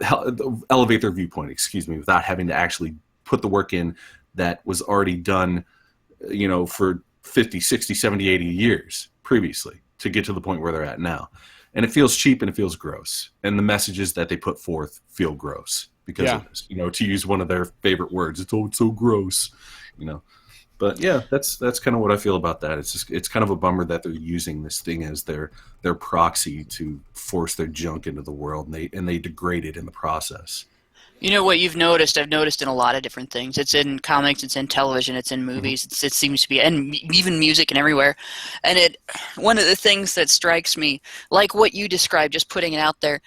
elevate their viewpoint, without having to actually put the work in that was already done, for 50, 60, 70, 80 years previously to get to the point where they're at now. And it feels cheap and it feels gross. And the messages that they put forth feel gross because of this, to use one of their favorite words. It's so gross, But yeah, that's kind of what I feel about that. It's kind of a bummer that they're using this thing as their proxy to force their junk into the world, and they degrade it in the process. You know what you've noticed? I've noticed in a lot of different things. It's in comics, it's in television, it's in movies. Mm-hmm. It seems to be, and even music and everywhere. And one of the things that strikes me, like what you described, just putting it out there.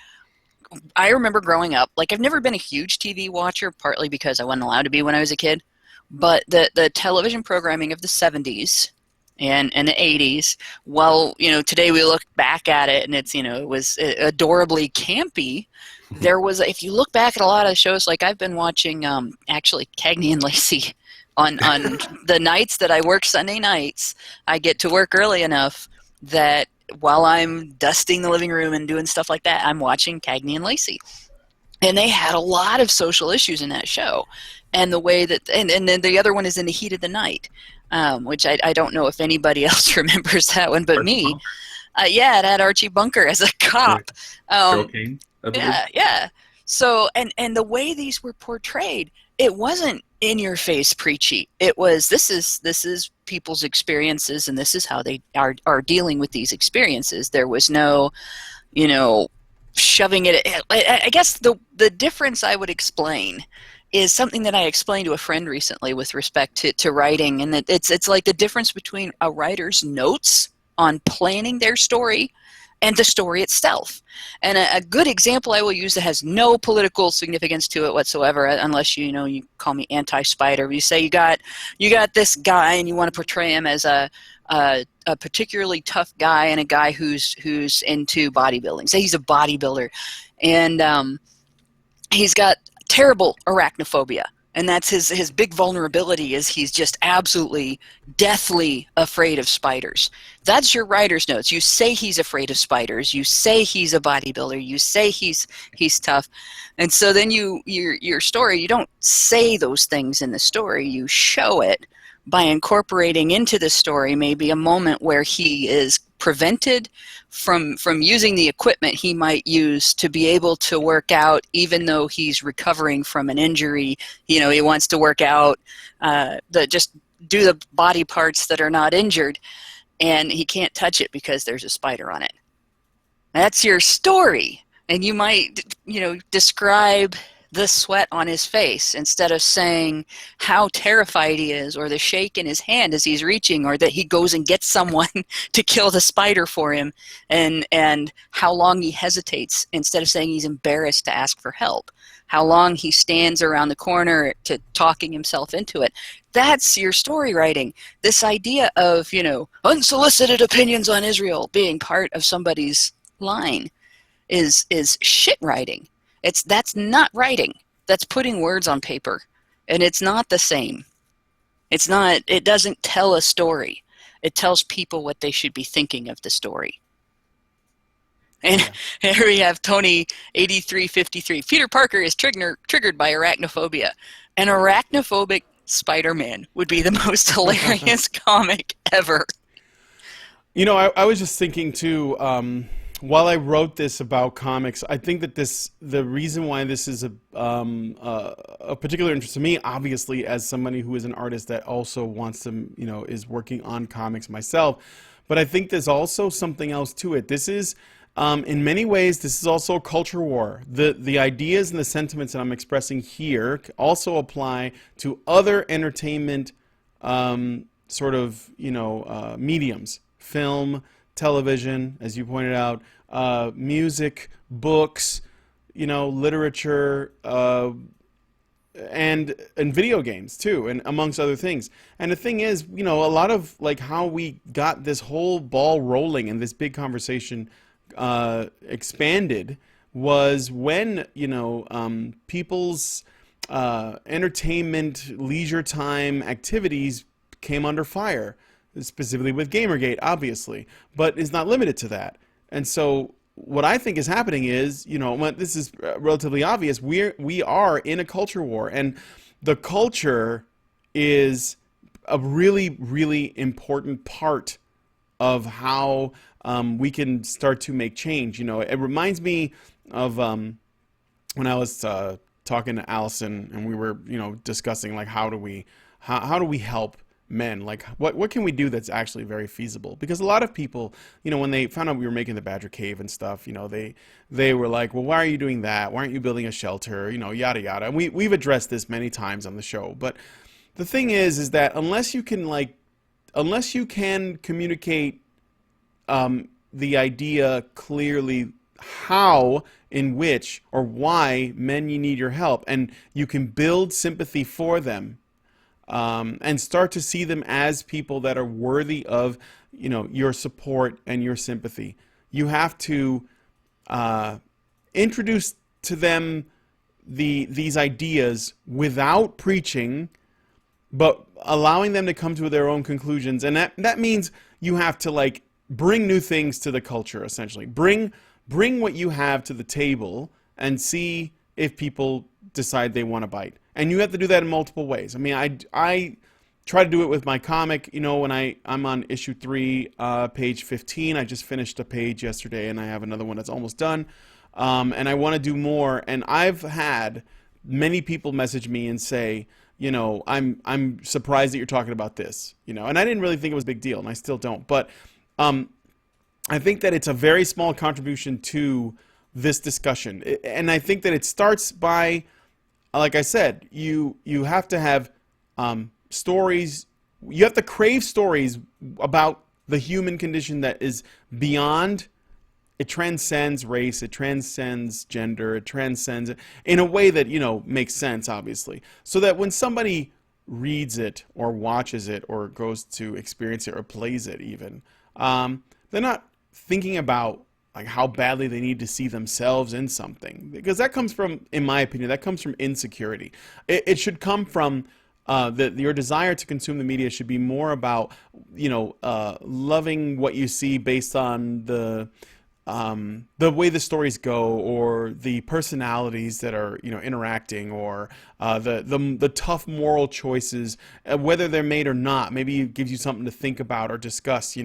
I remember growing up, I've never been a huge TV watcher, partly because I wasn't allowed to be when I was a kid. But the television programming of the 70s and the 80s, while, today we look back at it and it's, it was adorably campy, there was, if you look back at a lot of shows, I've been watching, actually, Cagney and Lacey on the nights that I work Sunday nights. I get to work early enough that while I'm dusting the living room and doing stuff like that, I'm watching Cagney and Lacey. And they had a lot of social issues in that show. And the way that, and then the other one is In the Heat of the Night, which I don't know if anybody else remembers that one but me. It had Archie Bunker as a cop. Yeah. So, and the way these were portrayed, it wasn't in your face preachy. It was, this is people's experiences, and this is how they are dealing with these experiences. There was no, shoving it. I guess the difference I would explain is something that I explained to a friend recently with respect to writing, and it's like the difference between a writer's notes on planning their story and the story itself. And a good example I will use that has no political significance to it whatsoever, unless you call me anti-spider. You say you got this guy and you want to portray him as a particularly tough guy and a guy who's into bodybuilding. Say he's a bodybuilder, and he's got terrible arachnophobia. And that's his big vulnerability, is he's just absolutely deathly afraid of spiders. That's your writer's notes. You say he's afraid of spiders. You say he's a bodybuilder. You say he's tough. And so then your story, you don't say those things in the story. You show it by incorporating into the story maybe a moment where he is prevented from using the equipment he might use to be able to work out, even though he's recovering from an injury. He wants to work out, just do the body parts that are not injured, and he can't touch it because there's a spider on it. That's your story. And you might, describe the sweat on his face instead of saying how terrified he is, or the shake in his hand as he's reaching, or that he goes and gets someone to kill the spider for him, and how long he hesitates instead of saying he's embarrassed to ask for help, how long he stands around the corner to talking himself into it. That's your story writing. This idea of, unsolicited opinions on Israel being part of somebody's line is shit writing. That's not writing. That's putting words on paper. And it's not the same. It doesn't tell a story. It tells people what they should be thinking of the story. And here we have Tony 8353. Peter Parker is triggered by arachnophobia. An arachnophobic Spider-Man would be the most hilarious comic ever. I was just thinking too, while I wrote this about comics, I think that the reason why this is a particular interest to me, obviously, as somebody who is an artist that also wants to, is working on comics myself, but I think there's also something else to it. This is, in many ways, this is also a culture war. The ideas and the sentiments that I'm expressing here also apply to other entertainment mediums, film, television, as you pointed out, music, books, literature, and video games too, and amongst other things. And the thing is, a lot of how we got this whole ball rolling and this big conversation expanded was when people's entertainment, leisure time activities came under fire. Specifically with Gamergate, obviously, but is not limited to that. And so what I think is happening is, this is relatively obvious, we are in a culture war, and the culture is a really, really important part of how we can start to make change. It reminds me of when I was talking to Allison, and we were, discussing how do we help men, what can we do that's actually very feasible? Because a lot of people, when they found out we were making the Badger Cave and stuff, they were like, well, why are you doing that? Why aren't you building a shelter? Yada yada. And we've addressed this many times on the show, but the thing is that unless you can communicate the idea clearly, how, in which, or why men you need your help, and you can build sympathy for them, and start to see them as people that are worthy of, your support and your sympathy. You have to introduce to them these ideas without preaching, but allowing them to come to their own conclusions. And that means you have to bring new things to the culture, essentially. Bring what you have to the table and see if people decide they want to bite. And you have to do that in multiple ways. I mean, I try to do it with my comic. When I'm on issue 3, page 15. I just finished a page yesterday, and I have another one that's almost done. And I want to do more. And I've had many people message me and say, I'm surprised that you're talking about this. And I didn't really think it was a big deal, and I still don't. But I think that it's a very small contribution to this discussion. And I think that it starts by, like I said, you have to have stories. You have to crave stories about the human condition that is beyond it transcends race, it transcends gender, it transcends in a way that, makes sense, obviously. So that when somebody reads it or watches it or goes to experience it or plays it even, they're not thinking about like how badly they need to see themselves in something, because that comes from, in my opinion, that comes from insecurity. It should come from your desire to consume the media should be more about, loving what you see based on the way the stories go, or the personalities that are, interacting, or the tough moral choices, whether they're made or not. Maybe it gives you something to think about or discuss.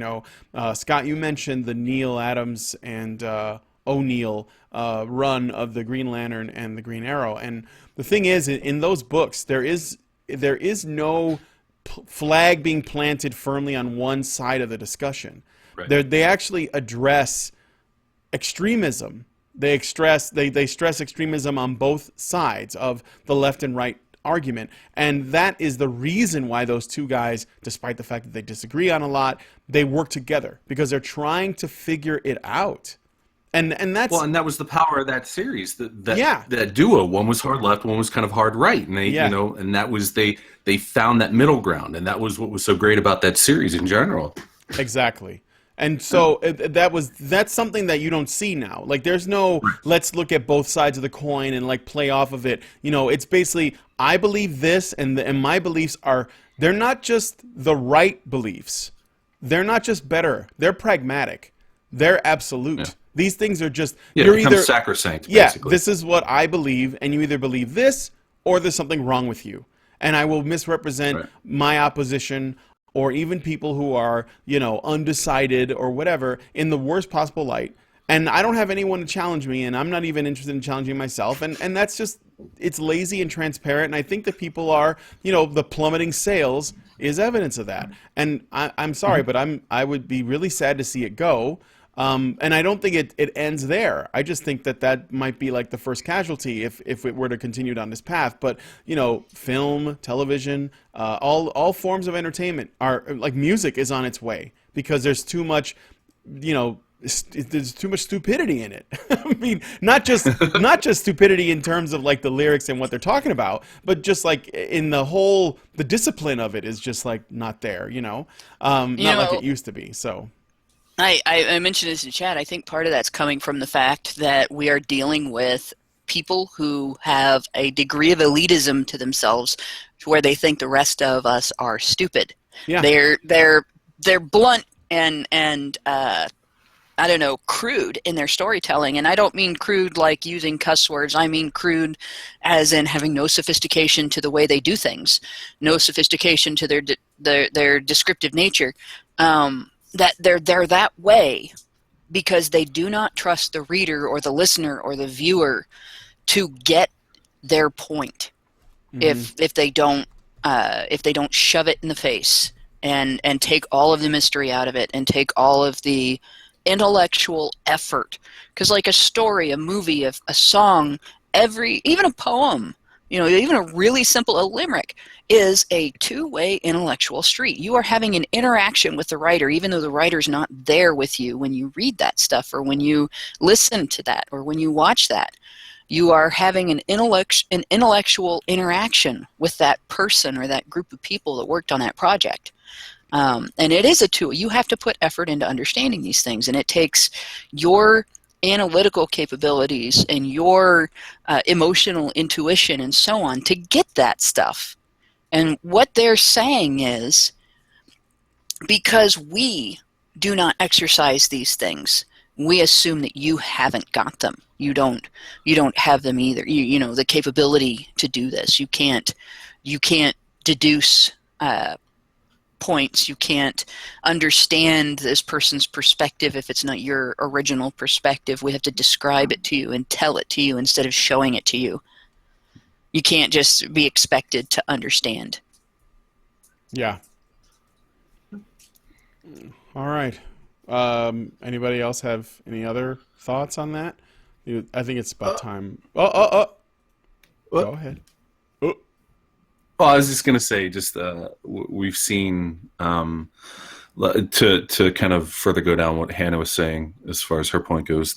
Scott, you mentioned the Neil Adams and O'Neill run of the Green Lantern and the Green Arrow, and the thing is, in those books, there is no flag being planted firmly on one side of the discussion. Right. They actually address extremism. They stress extremism on both sides of the left and right argument, and that is the reason why those two guys, despite the fact that they disagree on a lot, they work together, because they're trying to figure it out. And that's and that was the power of that series. That duo. One was hard left, one was kind of hard right, and they and that was they found that middle ground, and that was what was so great about that series in general. Exactly. And so that's something that you don't see now. Like, there's no let's look at both sides of the coin and like play off of it. It's basically, I believe this, and my beliefs they're not just the right beliefs. They're not just better. They're pragmatic. They're absolute. Yeah. These things are just you're either sacrosanct. Basically. This is what I believe, and you either believe this or there's something wrong with you, and I will misrepresent my opposition, or even people who are, undecided or whatever, in the worst possible light. And I don't have anyone to challenge me, and I'm not even interested in challenging myself. And that's just, it's lazy and transparent. And I think that people are, the plummeting sales is evidence of that. And I'm sorry, but I would be really sad to see it go. And I don't think it ends there. I just think that might be like the first casualty if it were to continue down this path. But, film, television, all forms of entertainment are, like, music is on its way, because there's too much, there's too much stupidity in it. I mean, not just stupidity in terms of like the lyrics and what they're talking about, but just like in the discipline of it is just like not there, not like it used to be. So. I mentioned this in chat. I think part of that's coming from the fact that we are dealing with people who have a degree of elitism to themselves, where they think the rest of us are stupid. Yeah. They're blunt and I don't know, crude in their storytelling. And I don't mean crude like using cuss words. I mean crude as in having no sophistication to the way they do things, no sophistication to their descriptive nature. That they're that way because they do not trust the reader or the listener or the viewer to get their point. Mm-hmm. If they don't shove it in the face and take all of the mystery out of it and take all of the intellectual effort, because like a story, a movie, a song, even a poem, even a really simple limerick is a two-way intellectual street. You are having an interaction with the writer, even though the writer's not there with you when you read that stuff or when you listen to that or when you watch that. You are having an intellectual interaction with that person or that group of people that worked on that project. And it is a tool. You have to put effort into understanding these things, and it takes your analytical capabilities and your emotional intuition and so on to get that stuff. And what they're saying is, because we do not exercise these things, we assume that you haven't got them. You don't have them either. The capability to do this. You can't deduce points. You can't understand this person's perspective if it's not your original perspective. We have to describe it to you and tell it to you instead of showing it to you. You can't just be expected to understand. Yeah. All right. Anybody else have any other thoughts on that? I think it's about time. Go ahead. Well, I was just going to say, we've seen To kind of further go down what Hannah was saying as far as her point goes,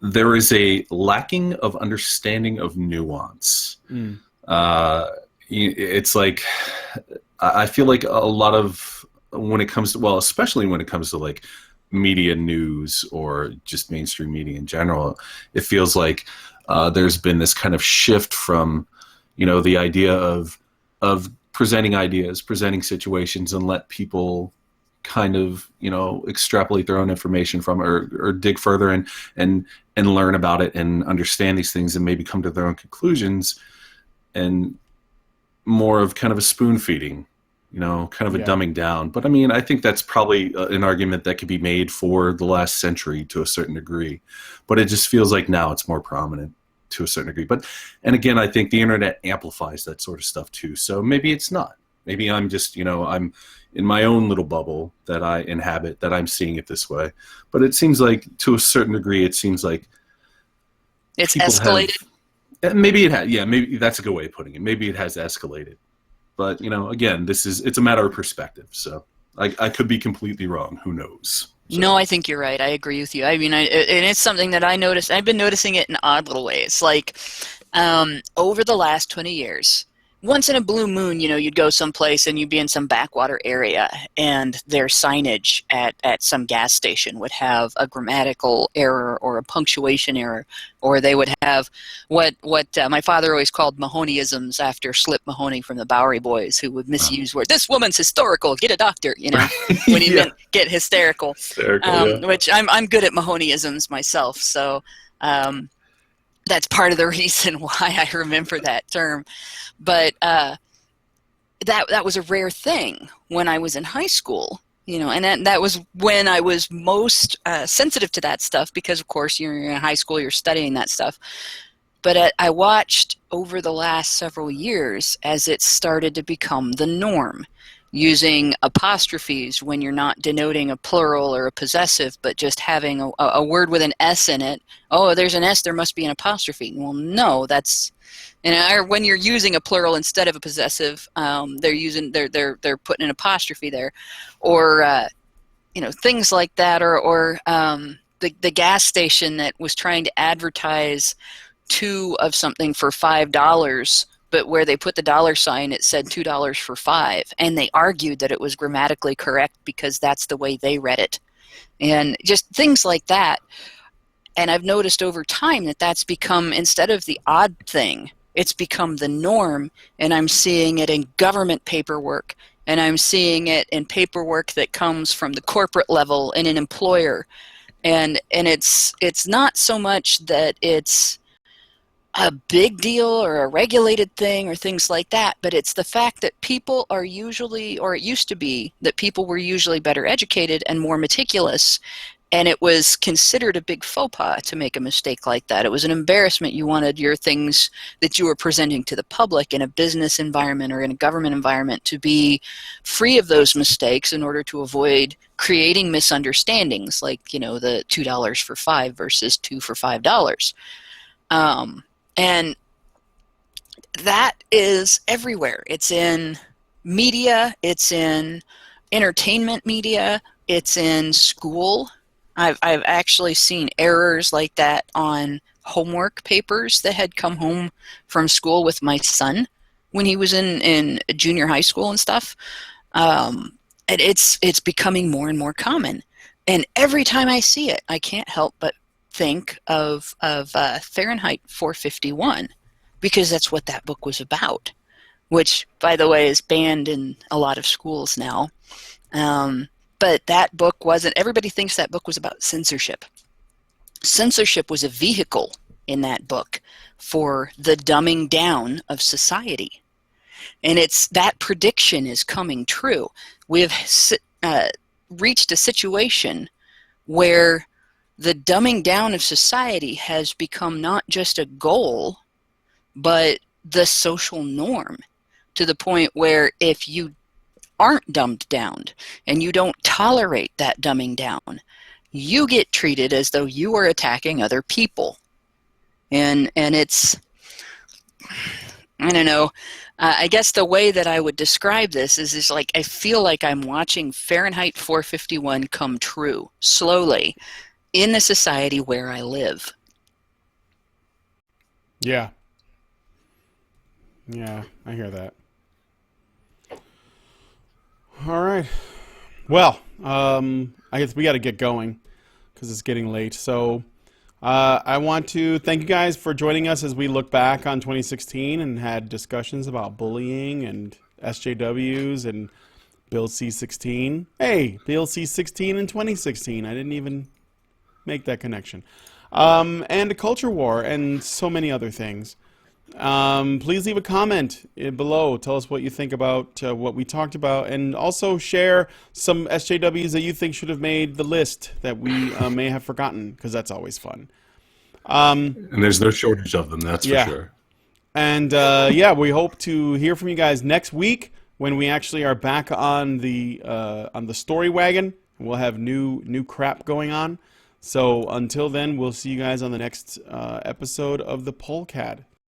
there is a lacking of understanding of nuance. It's like, I feel like a lot of, when it comes to, well, especially when it comes to like media news or just mainstream media in general, it feels like there's been this kind of shift from, the idea of presenting ideas, presenting situations, and let people kind of extrapolate their own information from or dig further and learn about it and understand these things and maybe come to their own conclusions, and more of kind of a spoon feeding, kind of a dumbing down. But I mean, I think that's probably an argument that could be made for the last century to a certain degree, but it just feels like now it's more prominent to a certain degree. And again, I think the internet amplifies that sort of stuff too. So maybe it's not. Maybe I'm just, I'm in my own little bubble that I inhabit, that I'm seeing it this way. But it seems like, to a certain degree, it seems like it's escalated. Maybe it has. Yeah, maybe that's a good way of putting it. Maybe it has escalated. But, again, it's a matter of perspective. So I could be completely wrong. Who knows? So. No, I think you're right. I agree with you. I mean, and it's something that I noticed. I've been noticing it in odd little ways. Like, over the last 20 years, once in a blue moon, you'd go someplace and you'd be in some backwater area, and their signage at some gas station would have a grammatical error or a punctuation error, or they would have what my father always called Mahoneyisms after Slip Mahoney from the Bowery Boys, who would misuse words. This woman's hysterical. Get a doctor, when he meant get hysterical. Which I'm good at Mahoneyisms myself, so. That's part of the reason why I remember that term. But that was a rare thing when I was in high school, and that was when I was most sensitive to that stuff, because, of course, you're in high school, you're studying that stuff. But I watched over the last several years as it started to become the norm, using apostrophes when you're not denoting a plural or a possessive, but just having a word with an S in it. Oh, there's an S, there must be an apostrophe. Well, no, that's, when you're using a plural instead of a possessive, they're putting an apostrophe there, or things like that, or the gas station that was trying to advertise two of something for $5. But where they put the dollar sign, it said $2 for $5. And they argued that it was grammatically correct because that's the way they read it. And just things like that. And I've noticed over time that that's become, instead of the odd thing, it's become the norm. And I'm seeing it in government paperwork. And I'm seeing it in paperwork that comes from the corporate level in an employer. And it's not so much that it's a big deal or a regulated thing or things like that, but it's the fact that people are usually, or it used to be, that people were usually better educated and more meticulous, and it was considered a big faux pas to make a mistake like that. It was an embarrassment. You wanted your things that you were presenting to the public in a business environment or in a government environment to be free of those mistakes in order to avoid creating misunderstandings, like, the $2 for $5 versus 2 for $5. And that is everywhere. It's in media, it's in entertainment media, it's in school. I've actually seen errors like that on homework papers that had come home from school with my son when he was in junior high school and stuff. And it's becoming more and more common. And every time I see it, I can't help but think of Fahrenheit 451, because that's what that book was about, which, by the way, is banned in a lot of schools now. But that book wasn't. Everybody thinks that book was about censorship. Censorship was a vehicle in that book for the dumbing down of society. And that prediction is coming true. We have reached a situation where the dumbing down of society has become not just a goal, but the social norm, to the point where if you aren't dumbed down and you don't tolerate that dumbing down, you get treated as though you are attacking other people. And it's, I don't know, I guess the way that I would describe this is like I feel like I'm watching Fahrenheit 451 come true slowly in the society where I live. Yeah. Yeah, I hear that. All right. Well, I guess we got to get going because it's getting late. So I want to thank you guys for joining us as we look back on 2016 and had discussions about bullying and SJWs and Bill C-16. Hey, Bill C-16 in 2016. I didn't even make that connection. And a culture war and so many other things. Please leave a comment below. Tell us what you think about what we talked about, and also share some SJWs that you think should have made the list that we may have forgotten, because that's always fun. And there's no shortage of them, that's for sure. And yeah, we hope to hear from you guys next week when we actually are back on the story wagon. We'll have new crap going on. So until then, we'll see you guys on the next episode of the Polecat.